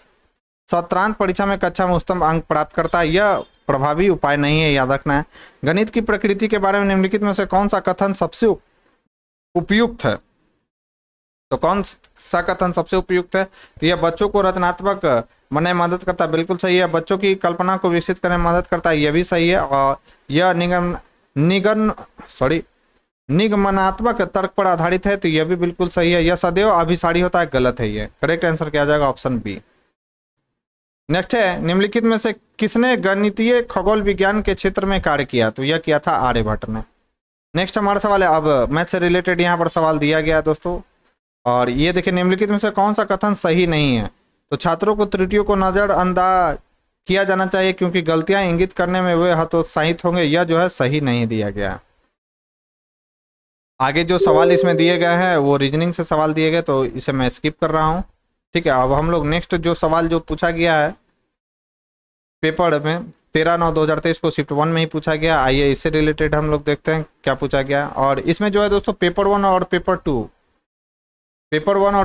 Speaker 1: सत्रांत परीक्षा में कक्षा में उच्चतम अंक प्राप्त करता है, यह प्रभावी उपाय नहीं है। याद रखना है। गणित की प्रकृति के बारे में निम्नलिखित में से कौन सा कथन सबसे उपयुक्त है। तो कौन सा कथन सबसे उपयुक्त है। तो यह बच्चों को रचनात्मक बनने में मदद करता है, बिल्कुल सही है। बच्चों की कल्पना को विकसित करने में मदद करता है, यह भी सही है। और यह निगमनात्मक तर्क पर आधारित है, तो यह भी बिल्कुल सही है। यह सदैव अभिसारी होता है, गलत है। ये करेक्ट आंसर क्या जाएगा, ऑप्शन बी। नेक्स्ट है, निम्नलिखित में से किसने गणितीय खगोल विज्ञान के क्षेत्र में कार्य किया। तो यह किया था आर्यभट्ट ने। नेक्स्ट हमारा सवाल है, अब मैथ से रिलेटेड यहाँ पर सवाल दिया गया है दोस्तों, और ये देखिए निम्नलिखित में से कौन सा कथन सही नहीं है। तो छात्रों को त्रुटियों को नजरअंदाज किया जाना चाहिए क्योंकि गलतियां इंगित करने में वे हतोत्साहित होंगे, यह जो है सही नहीं दिया गया। आगे जो सवाल इसमें दिए गए हैं वो रीजनिंग से सवाल दिए गए, तो इसे मैं स्किप कर रहा हूँ। ठीक है, अब हम लोग नेक्स्ट जो सवाल जो पूछा गया है पेपर में 13/9/2023 को शिफ्ट 1 में ही पूछा गया, आइए इससे रिलेटेड हम लोग देखते हैं क्या पूछा गया। और इसमें जो है दोस्तों पेपर 1 और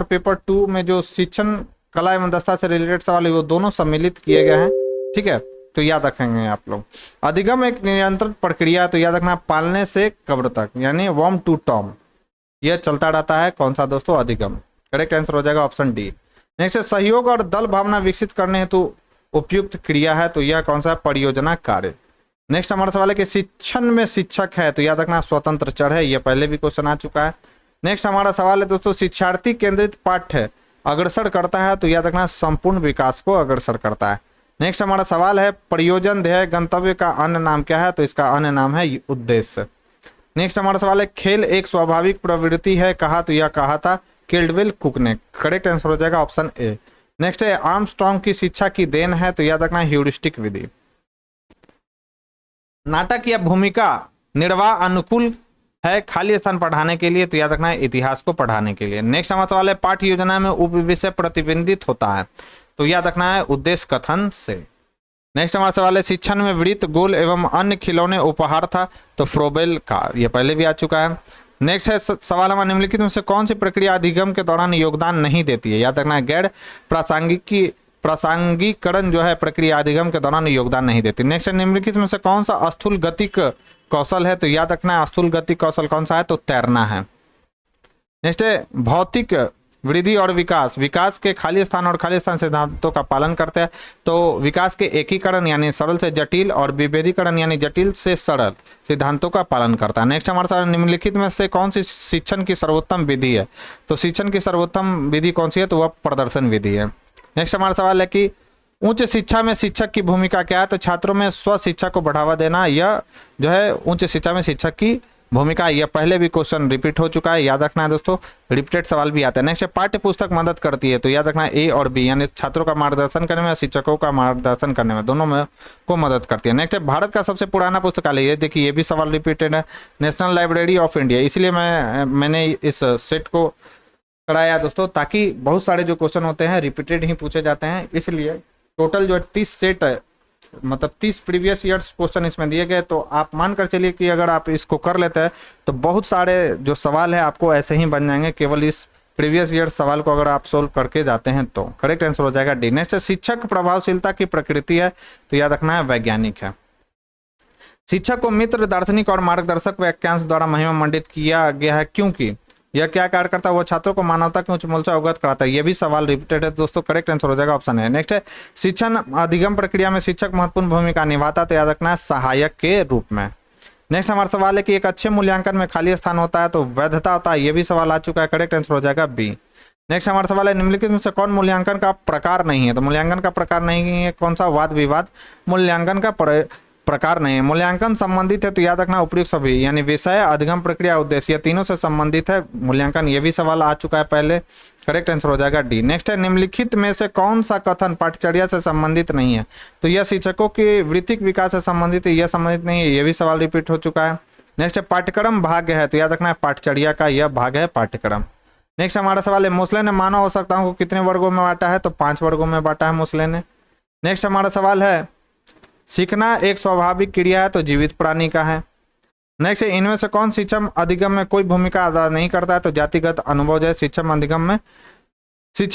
Speaker 1: पेपर 2 में जो शिक्षण कला एवं दस्ता से रिलेटेड सवाल है वो दोनों सम्मिलित किए गए हैं। ठीक है, तो याद रखेंगे आप लोग। अधिगम एक निरंतर प्रक्रिया, तो याद रखना पालने से कब्र तक, यानी वर्म टू टॉम, यह चलता रहता है। कौन सा दोस्तों, अधिगम। करेक्ट आंसर हो जाएगा ऑप्शन डी। नेक्स्ट सहयोग और दल भावना विकसित करने हेतु उपयुक्त क्रिया है, तो यह कौन सा, परियोजना कार्य। नेक्स्ट हमारा सवाल है कि शिक्षण में शिक्षक है, तो याद रखना स्वतंत्र चर है, यह पहले भी क्वेश्चन आ चुका है। नेक्स्ट हमारा सवाल है दोस्तों, शिक्षार्थी केंद्रित पाठ्य अग्रसर करता है, तो याद रखना संपूर्ण विकास को अग्रसर करता है। नेक्स्ट हमारा सवाल है, प्रयोजन ध्येय गंतव्य का अन्य नाम क्या है, तो इसका अन्य नाम है उद्देश्य। नेक्स्ट हमारा सवाल है, खेल एक स्वाभाविक प्रवृत्ति है कहा, तो यह कहा था केल्डवेल कुक ने। करेक्ट आंसर हो जाएगा ऑप्शन ए। नेक्स्ट है, आर्मस्ट्रांग की शिक्षा की देन है, तो याद रखना ह्यूरिस्टिक विधि। नाटक या भूमिका निर्वाह अनुकूल है खाली स्थान पढ़ाने के लिए, तो याद रखना है इतिहास को पढ़ाने के लिए। नेक्स्ट हमारा सवाल है, पाठ्य योजना में उप विषय प्रतिबिंबित होता है, तो याद रखना है उद्देश्य कथन से। नेक्स्ट हमारा सवाल है, शिक्षण में वृत्त, गोल एवं अन्य खिलौने उपहार था, तो फ्रोबेल का, यह पहले भी आ चुका है। नेक्स्ट है सवाल हमारा, निम्नलिखित में से कौन सी प्रक्रिया अधिगम के दौरान योगदान नहीं देती है। याद रखना है गैर प्रासंगिकरण जो है प्रक्रिया अधिगम के दौरान योगदान नहीं देती। नेक्स्ट निम्नलिखित में से कौन सा स्थूल गतिक कौशल है, तो याद रखना है स्थूल गतिक कौशल कौन सा है, तो तैरना है। नेक्स्ट है भौतिक वृद्धि और विकास के खाली स्थान और खाली स्थान सिद्धांतों का पालन करते हैं, तो विकास के एकीकरण यानी सरल से जटिल और विभेदीकरण यानी जटिल से सरल सिद्धांतों का पालन करता है। नेक्स्ट हमारे साथ निम्नलिखित में से कौन सी शिक्षण की सर्वोत्तम विधि है, तो शिक्षण की सर्वोत्तम विधि कौन सी है, तो वह प्रदर्शन विधि है। नेक्स्ट हमारा सवाल है कि उच्च शिक्षा में शिक्षक की भूमिका क्या है, तो छात्रों में स्व शिक्षा को बढ़ावा देना, यह जो है उच्च शिक्षा में शिक्षक की भूमिका। यह पहले भी क्वेश्चन रिपीट हो चुका है, याद रखना है दोस्तों, रिपीटेड सवाल भी आता है। नेक्स्ट पाठ्य पुस्तक मदद करती है, तो याद रखना है ए और बी, यानी छात्रों का मार्गदर्शन करने में, शिक्षकों का मार्गदर्शन करने में, दोनों में को मदद करती है। नेक्स्ट है भारत का सबसे पुराना पुस्तकालय, ये देखिए ये भी सवाल रिपीटेड है, नेशनल लाइब्रेरी ऑफ इंडिया। इसलिए मैंने इस सेट को कराया दोस्तों, ताकि बहुत सारे जो क्वेश्चन होते हैं रिपीटेड ही पूछे जाते हैं, इसलिए टोटल जो 30 सेट है, मतलब 30 प्रीवियस ईयर्स क्वेश्चन इसमें दिए गए। तो आप मानकर चलिए कि अगर आप इसको कर लेते हैं तो बहुत सारे जो सवाल है आपको ऐसे ही बन जाएंगे, केवल इस प्रीवियस ईयर सवाल को अगर आप सोल्व करके जाते हैं तो। करेक्ट आंसर हो जाएगा डी। नेक्स्ट शिक्षक प्रभावशीलता की प्रकृति है, तो याद रखना है वैज्ञानिक है। शिक्षक को मित्र, दार्शनिक और मार्गदर्शक वाक्यांश द्वारा महिमा मंडित किया गया है, क्योंकि यह क्या कार्य करता है? वो छात्रों को मानवता के उच्च मूल्य से अवगत कराता है। ये भी सवाल रिपीटेड है दोस्तों, करेक्ट आंसर हो जाएगा ऑप्शन है। नेक्स्ट है, शिक्षण अधिगम प्रक्रिया में शिक्षक महत्वपूर्ण भूमिका निभाता है, तो याद रखना है सहायक के रूप में। नेक्स्ट हमारा सवाल है कि एक अच्छे मूल्यांकन में खाली स्थान होता है तो वैधता होता है, ये भी सवाल आ चुका है, करेक्ट आंसर हो जाएगा बी। नेक्स्ट हमारा सवाल है, निम्नलिखित में से कौन मूल्यांकन का प्रकार नहीं है? तो मूल्यांकन का प्रकार नहीं है कौन सा? वाद विवाद मूल्यांकन का प्रकार नहीं है। मूल्यांकन संबंधित है तो याद रखना उपयुक्त सभी, यानी विषय, अधिगम प्रक्रिया, उद्देश्य, ये तीनों से संबंधित है मूल्यांकन, ये भी सवाल आ चुका है पहले, करेक्ट आंसर हो जाएगा डी। नेक्स्ट है, निम्नलिखित में से कौन सा कथन पाठचर्या से संबंधित नहीं है? तो यह शिक्षकों के वृत्तिक विकास से संबंधित है, यह संबंधित नहीं है, ये भी सवाल रिपीट हो चुका है। नेक्स्ट है, पाठ्यक्रम भाग्य है, तो याद रखना है पाठचर्या का यह भाग है पाठ्यक्रम। नेक्स्ट हमारा सवाल है, मोसले ने मानव आवश्यकताओं को कितने वर्गों में बांटा है? तो 5 वर्गों में बांटा है मोसले ने। नेक्स्ट हमारा सवाल है, सीखना एक स्वाभाविक क्रिया है तो जीवित प्राणी का है। नेक्स्ट है, इनमें से कौन शिक्षण अधिगम में कोई भूमिका अदा नहीं करता है? तो जातिगत अनुभव जो है शिक्षण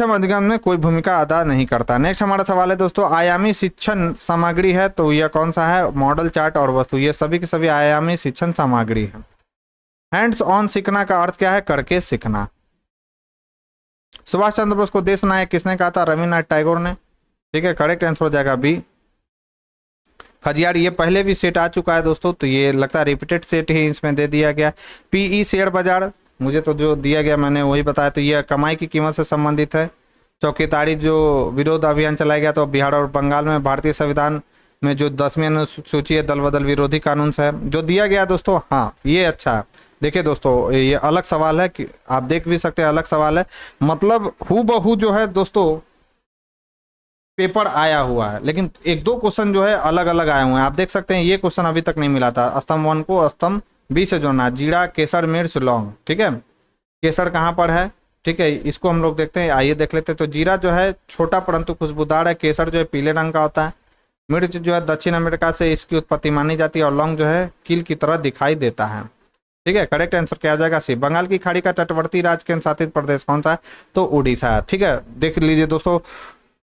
Speaker 1: अधिगम में कोई भूमिका अदा नहीं करता। नेक्स्ट हमारा सवाल है दोस्तों, आयामी शिक्षण सामग्री है तो यह कौन सा है? मॉडल, चार्ट और वस्तु, ये सभी के सभी आयामी शिक्षण सामग्री है। हैंड्स ऑन सीखना का अर्थ क्या है? करके सीखना। सुभाष चंद्र बोस को देश नायक किसने कहा था? रविन्द्रनाथ टैगोर ने, ठीक है, करेक्ट आंसर हो जाएगा बी। खजियार, ये पहले भी सेट आ चुका है दोस्तों, तो ये लगता है रिपीटेड सेट ही इसमें दे दिया गया। पीई शेयर बाजार, मुझे तो जो दिया गया मैंने वही बताया, तो ये कमाई की कीमत से संबंधित है। चौकीदारी, जो विरोध अभियान चलाया गया तो बिहार और बंगाल में, भारतीय संविधान में जो 10वीं अनुसूची है दल बदल विरोधी कानून से है जो दिया गया दोस्तों। हाँ, ये अच्छा है। देखिए दोस्तों, ये अलग सवाल है कि आप देख भी सकते हैं, अलग सवाल है, मतलब हूबहू जो है दोस्तों पेपर आया हुआ है, लेकिन 1-2 क्वेश्चन जो है अलग अलग आए हुए हैं। आप देख सकते हैं ये क्वेश्चन अभी तक नहीं मिला था। स्तंभ 1 को स्तंभ बी से जोड़ना, जीरा, केसर, मिर्च, लौंग, ठीक है। केसर कहाँ पर है? ठीक है, इसको हम लोग देखते हैं, आइए देख लेते हैं। तो जीरा जो है छोटा परंतु खुशबूदार है, केसर जो है पीले रंग का होता है, मिर्च जो है दक्षिण अमेरिका से इसकी उत्पत्ति मानी जाती है, और लौंग जो है कील की तरह दिखाई देता है, ठीक है। करेक्ट आंसर क्या आ जाएगा? सी। बंगाल की खाड़ी का तटवर्ती राज्य केंद्र शासित प्रदेश कौन सा है? तो उड़ीसा है, ठीक है। देख लीजिए दोस्तों,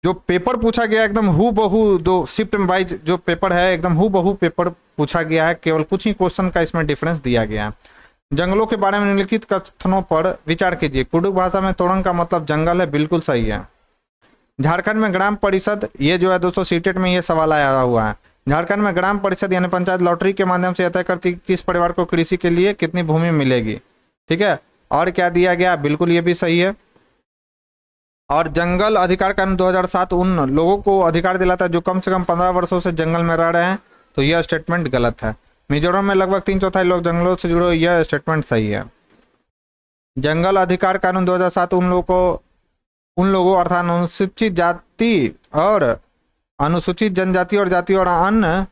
Speaker 1: जो पेपर पूछा गया एकदम हूबहू, जो शिफ्ट वाइज जो पेपर है एकदम हूबहू पेपर पूछा गया है, केवल कुछ ही क्वेश्चन का इसमें डिफरेंस दिया गया है। जंगलों के बारे में निम्नलिखित कथनों पर विचार कीजिए। कुडुख भाषा में तोरंग का मतलब जंगल है, बिल्कुल सही है। झारखंड में ग्राम परिषद, ये जो है दोस्तों सीटेट में ये सवाल आया हुआ है। झारखंड में ग्राम परिषद यानी पंचायत लॉटरी के माध्यम से तय करती किस परिवार को कृषि के लिए कितनी भूमि मिलेगी, ठीक है। और क्या दिया गया? बिल्कुल ये भी सही है। और जंगल अधिकार कानून 2007 उन लोगों को अधिकार दिलाता है जो कम से कम 15 वर्षों से जंगल में रह रहे हैं, तो यह स्टेटमेंट गलत है। मिजोरम में लगभग 3/4 लोग जंगलों से जुड़े, यह स्टेटमेंट सही है। जंगल अधिकार कानून 2007 उन लोगों अर्थात अनुसूचित जाति और अनुसूचित जनजाति और जाति और अन्य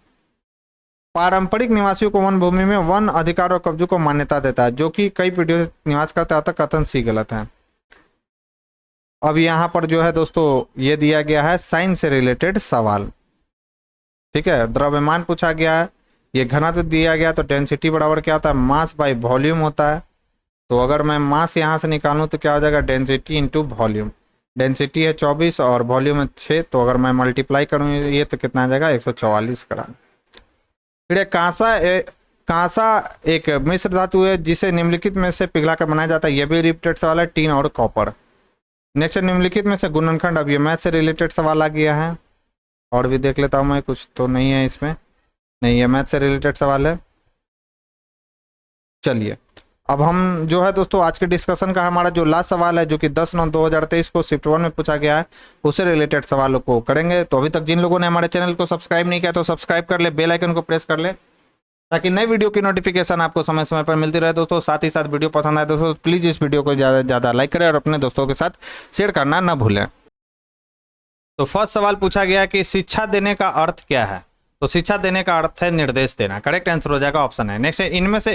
Speaker 1: पारंपरिक निवासियों को वन भूमि में वन अधिकार और कब्जों को मान्यता देता है, जो कि कई पीढ़ियों से निवास करते आता कथन सी गलत है। अब यहाँ पर जो है दोस्तों ये दिया गया है साइंस से रिलेटेड सवाल, ठीक है। द्रव्यमान पूछा गया है, ये घनत्व दिया गया, तो डेंसिटी बराबर क्या होता है? मास बाय वॉल्यूम होता है। तो अगर मैं मास यहाँ से निकालूं तो क्या हो जाएगा? Density into volume. डेंसिटी है 24 और वॉल्यूम है 6, तो अगर मैं मल्टीप्लाई करूँ ये तो कितना आ जाएगा? 144 ग्राम। फिर कांसा एक मिश्र धातु है जिसे निम्नलिखित में से पिघलाकर बनाया जाता है, यह भी रिपीटेड सवाल है, टीन और कॉपर। नेक्स्ट निम्नलिखित में से गुणनखंड, अब ये मैथ से रिलेटेड सवाल आ गया है, और भी देख लेता हूं मैं, कुछ तो नहीं है इसमें, नहीं है, मैथ से रिलेटेड सवाल है। चलिए अब हम जो है दोस्तों आज के डिस्कशन का हमारा जो लास्ट सवाल है, जो कि 10/9/2023 को शिफ्ट 1 में पूछा गया है, उससे रिलेटेड सवालों को करेंगे। तो अभी तक जिन लोगों ने हमारे चैनल को सब्सक्राइब नहीं किया तो सब्सक्राइब कर ले, बेल आइकन को प्रेस कर ले, ताकि नई वीडियो की नोटिफिकेशन आपको समय समय पर मिलती रहे दोस्तों। साथ ही साथ वीडियो पसंद आए दोस्तों प्लीज इस वीडियो को ज़्यादा से ज़्यादा लाइक करें और अपने दोस्तों के साथ शेयर करना ना भूलें। तो फर्स्ट सवाल पूछा गया कि शिक्षा देने का अर्थ क्या है? तो शिक्षा देने का अर्थ है निर्देश देना, करेक्ट आंसर हो जाएगा ऑप्शन है। नेक्स्ट है, इनमें से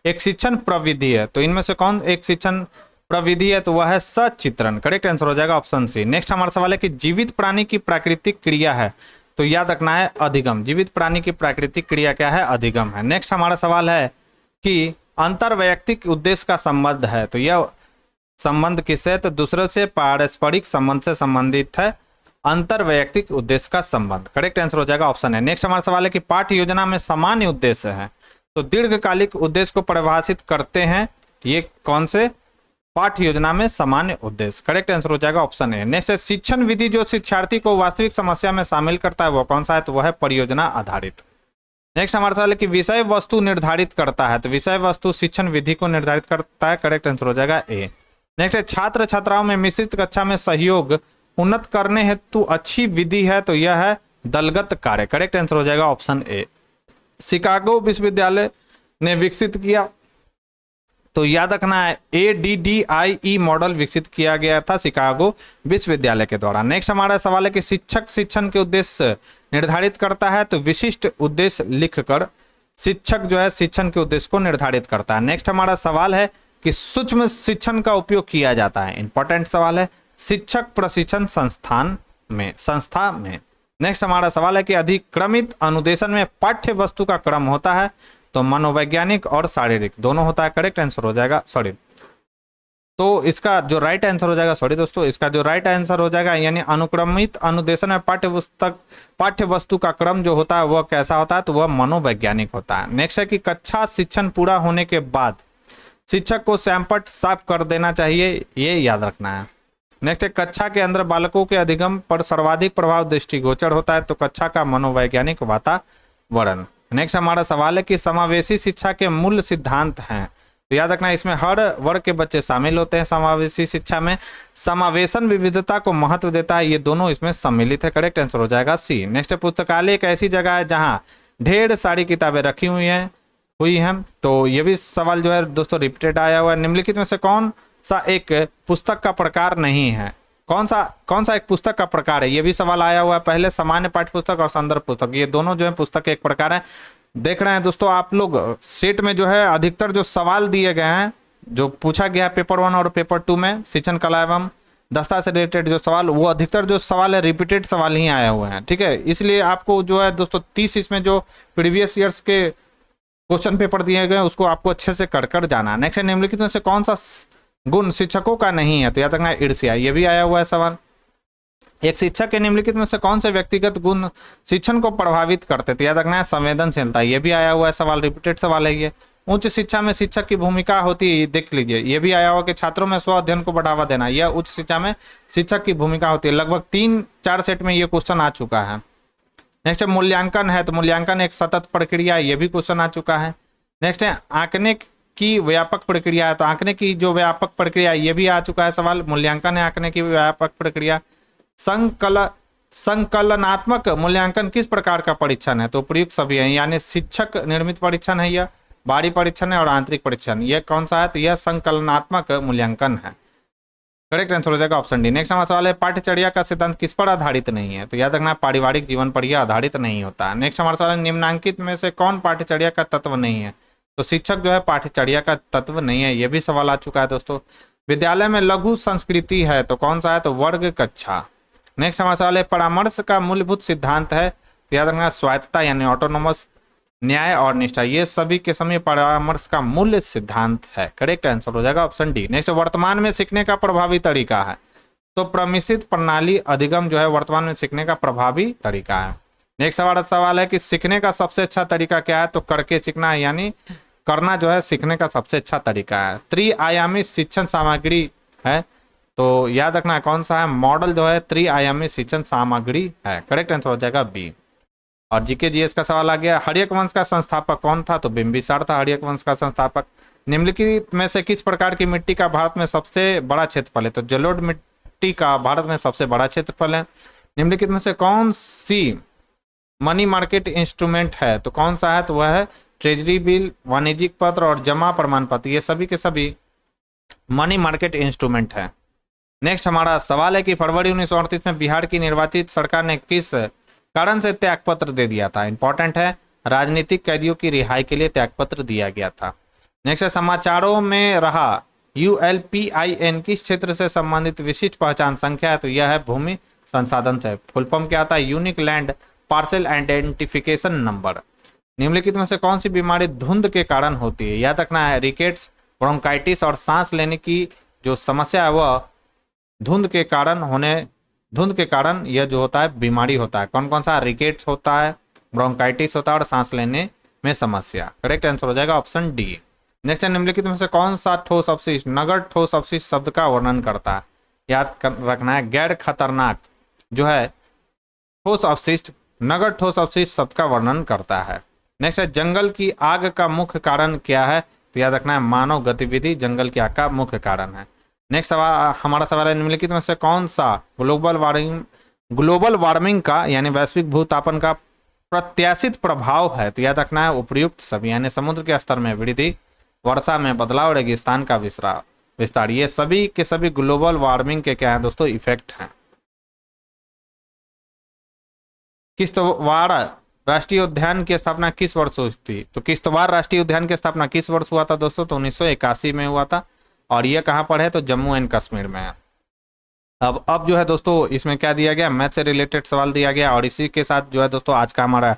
Speaker 1: एक शिक्षण प्रविधि है, तो इनमें से कौन एक शिक्षण प्रविधि है? तो वह है सचित्रण, करेक्ट आंसर हो जाएगा ऑप्शन सी। नेक्स्ट हमारा सवाल है कि जीवित प्राणी की प्राकृतिक क्रिया है, तो याद रखना है अधिगम। जीवित प्राणी की प्राकृतिक क्रिया क्या है? अधिगम है। नेक्स्ट हमारा सवाल है कि अंतरवैयक्तिक उद्देश्य का संबंध है, तो यह संबंध किससे? तो दूसरे से पारस्परिक संबंध से संबंधित है अंतरवैयक्तिक उद्देश्य का संबंध, करेक्ट आंसर हो जाएगा ऑप्शन है। नेक्स्ट हमारा सवाल है कि पाठ्य योजना में सामान्य उद्देश्य है, तो दीर्घकालिक उद्देश्य को परिभाषित करते हैं, ये कौन से पाठ्य योजना में सामान्य उद्देश्य, करेक्ट आंसर हो जाएगा ऑप्शन ए। नेक्स्ट है शिक्षण विधि जो शिक्षार्थी को वास्तविक समस्या में शामिल करता है वो कौन सा है, तो वह है परियोजना आधारित। नेक्स्ट हमारे सवाल है कि विषय वस्तु निर्धारित करता है, तो विषय वस्तु शिक्षण विधि को निर्धारित करता है, करेक्ट आंसर हो जाएगा ए। नेक्स्ट है छात्र छात्राओं में मिश्रित कक्षा में सहयोग उन्नत करने हेतु अच्छी विधि है, तो यह है दलगत कार्य, करेक्ट आंसर हो जाएगा ऑप्शन ए। शिकागो विश्वविद्यालय ने विकसित किया, तो याद रखना है ADDIE मॉडल विकसित किया गया था शिकागो विश्वविद्यालय के द्वारा। नेक्स्ट हमारा सवाल है कि शिक्षक शिक्षण के उद्देश्य निर्धारित करता है, तो विशिष्ट उद्देश्य लिखकर शिक्षक जो है शिक्षण के उद्देश्य को निर्धारित करता है। नेक्स्ट हमारा सवाल है कि सूक्ष्म शिक्षण का उपयोग किया जाता है, इंपॉर्टेंट सवाल है, शिक्षक प्रशिक्षण संस्था में। नेक्स्ट हमारा सवाल है कि अधिक्रमित अनुदेशन में पाठ्य वस्तु का क्रम होता है, तो मनोवैज्ञानिक और शारीरिक दोनों होता है, करेक्ट आंसर हो जाएगा तो इसका जो राइट आंसर हो जाएगा दोस्तों इसका जो राइट आंसर हो जाएगा यानी अनुक्रमित अनुदेशन में पाठ्य वस्तु का क्रम जो होता है वह कैसा होता है, तो वह मनोवैज्ञानिक होता है। नेक्स्ट है कि कक्षा शिक्षण पूरा होने के बाद शिक्षक को सैंपट साफ कर देना चाहिए, ये याद रखना है। नेक्स्ट है कक्षा के अंदर बालकों के अधिगम पर सर्वाधिक प्रभाव दृष्टिगोचर होता है, तो कक्षा का मनोवैज्ञानिक वातावरण। नेक्स्ट हमारा सवाल है कि समावेशी शिक्षा के मूल सिद्धांत हैं, तो याद रखना इसमें हर वर्ग के बच्चे शामिल होते हैं समावेशी शिक्षा में। समावेशन विविधता को महत्व देता है, ये दोनों इसमें सम्मिलित है, करेक्ट आंसर हो जाएगा सी। नेक्स्ट है पुस्तकालय एक ऐसी जगह है जहां ढेर सारी किताबें रखी हुई हैं, तो ये भी सवाल जो है दोस्तों रिपीटेड आया हुआ है। निम्नलिखित में से कौन सा एक पुस्तक का प्रकार नहीं है, कौन सा एक पुस्तक का प्रकार है, ये भी सवाल आया हुआ है। पहले सामान्य पाठ्य पुस्तक और संदर्भ पुस्तक, ये दोनों जो है पुस्तक एक प्रकार है। देख रहे हैं दोस्तों आप लोग सेट में जो है अधिकतर जो सवाल दिए गए हैं जो पूछा गया है पेपर 1 और पेपर 2 में शिक्षण कला एवं दस्ता से रिलेटेड जो सवाल, वो अधिकतर जो सवाल है रिपीटेड सवाल ही आए हुए हैं, ठीक है। इसलिए आपको जो है दोस्तों 30 इसमें जो प्रीवियस ईयर्स के क्वेश्चन पेपर दिए गए उसको आपको अच्छे से कर जाना है। नेक्स्ट है निम्नलिखित में से कौन सा गुण शिक्षकों का नहीं है, तो याद रखना ईर्ष्या, ये भी आया हुआ है सवाल। एक शिक्षक के निम्नलिखित में से कौन से व्यक्तिगत गुण शिक्षण को प्रभावित करते, तो याद रखना है संवेदनशीलता, ये भी आया हुआ है सवाल, रिपीटेड सवाल है ये। उच्च शिक्षा में शिक्षक की भूमिका होती है, देख लीजिए ये भी आया हुआ कि छात्रों में स्व अध्ययन को बढ़ावा देना, यह उच्च शिक्षा में शिक्षक की भूमिका होती है। लगभग 3-4 सेट में ये क्वेश्चन आ चुका है। नेक्स्ट है मूल्यांकन है, तो मूल्यांकन एक सतत प्रक्रिया, ये भी क्वेश्चन आ चुका है। नेक्स्ट है आंकने की व्यापक प्रक्रिया है, तो आंकने की जो व्यापक प्रक्रिया ये भी आ चुका है सवाल, मूल्यांकन है आंकने की व्यापक प्रक्रिया। संकलनात्मक मूल्यांकन किस प्रकार का परीक्षण है, तो उपयुक्त सभी है, यानी शिक्षक निर्मित परीक्षण है, यह बाहरी परीक्षण है और आंतरिक परीक्षण, यह कौन सा है, तो यह संकलनात्मक मूल्यांकन है, करेक्ट आंसर हो जाएगा ऑप्शन डी। नेक्स्ट हमारा सवाल है पाठ्यचर्या का सिद्धांत किस पर आधारित नहीं है, तो याद रखना पारिवारिक जीवन पर यह आधारित नहीं होता है। नेक्स्ट हमारा सवाल है निम्नांकित में से कौन पाठ्यचर्या का तत्व नहीं है, तो शिक्षक जो है पाठ्यचर्या का तत्व नहीं है, यह भी सवाल आ चुका है दोस्तों। विद्यालय में लघु संस्कृति है, तो कौन सा है, तो वर्ग कक्षा। नेक्स्ट हमारा सवाल है परामर्श का मूलभूत सिद्धांत है, तो याद रखना स्वायत्तता यानी ऑटोनोमस, न्याय और निष्ठा, ये सभी के समय परामर्श का मूल सिद्धांत है, करेक्ट आंसर हो जाएगा ऑप्शन डी। नेक्स्ट वर्तमान में सीखने का प्रभावी तरीका है, तो प्रमिश्रित प्रणाली अधिगम जो है वर्तमान में सीखने का प्रभावी तरीका है। नेक्स्ट सवाल है कि सीखने का सबसे अच्छा तरीका क्या है, तो करके सीखना है, यानी करना जो है सीखने का सबसे अच्छा तरीका है। त्रिआयामी शिक्षण सामग्री है, तो याद रखना है कौन सा है, मॉडल जो है त्रिआयामी शिक्षण सामग्री है, करेक्ट आंसर हो जाएगा बी। और जीके जीएस का सवाल आ गया, हर्यक वंश का संस्थापक कौन था, तो बिंबिसार था हर्यक वंश का संस्थापक। निम्नलिखित में से किस प्रकार की मिट्टी का भारत में सबसे बड़ा क्षेत्रफल है, तो जलोढ़ मिट्टी का भारत में सबसे बड़ा क्षेत्रफल है। निम्नलिखित में से कौन सी मनी मार्केट इंस्ट्रूमेंट है, तो कौन सा है, तो वह है ट्रेजरी बिल, वाणिज्यिक पत्र और जमा प्रमाण पत्र, ये सभी के सभी मनी मार्केट इंस्ट्रूमेंट है। नेक्स्ट हमारा सवाल है कि फरवरी 1938 में बिहार की निर्वाचित सरकार ने किस कारण से त्यागपत्र दे दिया था, इंपॉर्टेंट है, राजनीतिक कैदियों की रिहाई के लिए त्यागपत्र दिया गया था। नेक्स्ट है समाचारों में रहा ULPIN किस क्षेत्र से संबंधित विशिष्ट पहचान संख्या है, तो यह है भूमि संसाधन से, फुल फॉर्म क्या आता है, unique land parcel identification number. निम्नलिखित में से कौन सी बीमारी धुंध के कारण होती है, याद रखना है रिकेट्स, ब्रोंकाइटिस और सांस लेने की जो समस्या है वह धुंध के कारण यह जो होता है बीमारी होता है, कौन कौन सा, रिकेट्स होता है, ब्रोंकाइटिस होता है और सांस लेने में समस्या, करेक्ट आंसर हो जाएगा ऑप्शन डी। नेक्स्ट है निम्नलिखित में से कौन सा ठोस अपशिष्ट नगर ठोस अपशिष्ट शब्द का वर्णन करता है? रखना है गैर खतरनाक जो है ठोस अपशिष्ट नगर ठोस अपशिष्ट शब्द का वर्णन करता है। नेक्स्ट है जंगल की आग का मुख्य कारण क्या है? तो याद रखना है मानव गतिविधि जंगल की आग का मुख्य कारण है। नेक्स्ट सवाल हमारा सवाल है निम्नलिखित में से कौन सा ग्लोबल वार्मिंग का यानी वैश्विक भूतापन का प्रत्याशित प्रभाव है? तो याद रखना है उपयुक्त सभी यानी समुद्र के स्तर में वृद्धि, वर्षा में बदलाव, रेगिस्तान का विस्तार। ये सभी के सभी ग्लोबल वार्मिंग के क्या है दोस्तों? इफेक्ट हैं। किश्तवाड़ राष्ट्रीय उद्यान की स्थापना किस वर्ष हुई थी? तो किश्तवाड़ राष्ट्रीय उद्यान की स्थापना किस वर्ष हुआ था दोस्तों? तो 1981 में हुआ था। और ये कहाँ पर है? तो जम्मू एंड कश्मीर में है। अब जो है दोस्तों इसमें क्या दिया गया? मैथ से रिलेटेड सवाल दिया गया और इसी के साथ जो है दोस्तों आज का हमारा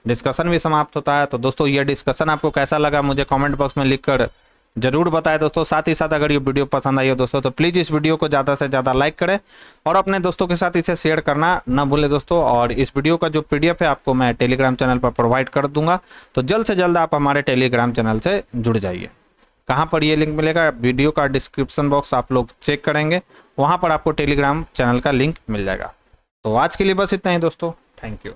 Speaker 1: डिस्कशन भी समाप्त होता है। तो दोस्तों ये डिस्कशन आपको कैसा लगा मुझे कमेंट बॉक्स में लिखकर जरूर बताएं दोस्तों। साथ ही साथ अगर ये वीडियो पसंद आई हो दोस्तों तो प्लीज़ इस वीडियो को ज़्यादा से ज़्यादा लाइक करें और अपने दोस्तों के साथ इसे शेयर करना ना भूलें दोस्तों। और इस वीडियो का जो PDF है आपको मैं टेलीग्राम चैनल पर प्रोवाइड कर दूंगा, तो जल्द से जल्द आप हमारे टेलीग्राम चैनल से जुड़ जाइए। कहाँ पर ये लिंक मिलेगा? वीडियो का डिस्क्रिप्शन बॉक्स आप लोग चेक करेंगे, वहाँ पर आपको टेलीग्राम चैनल का लिंक मिल जाएगा। तो आज के लिए बस इतना ही दोस्तों, थैंक यू।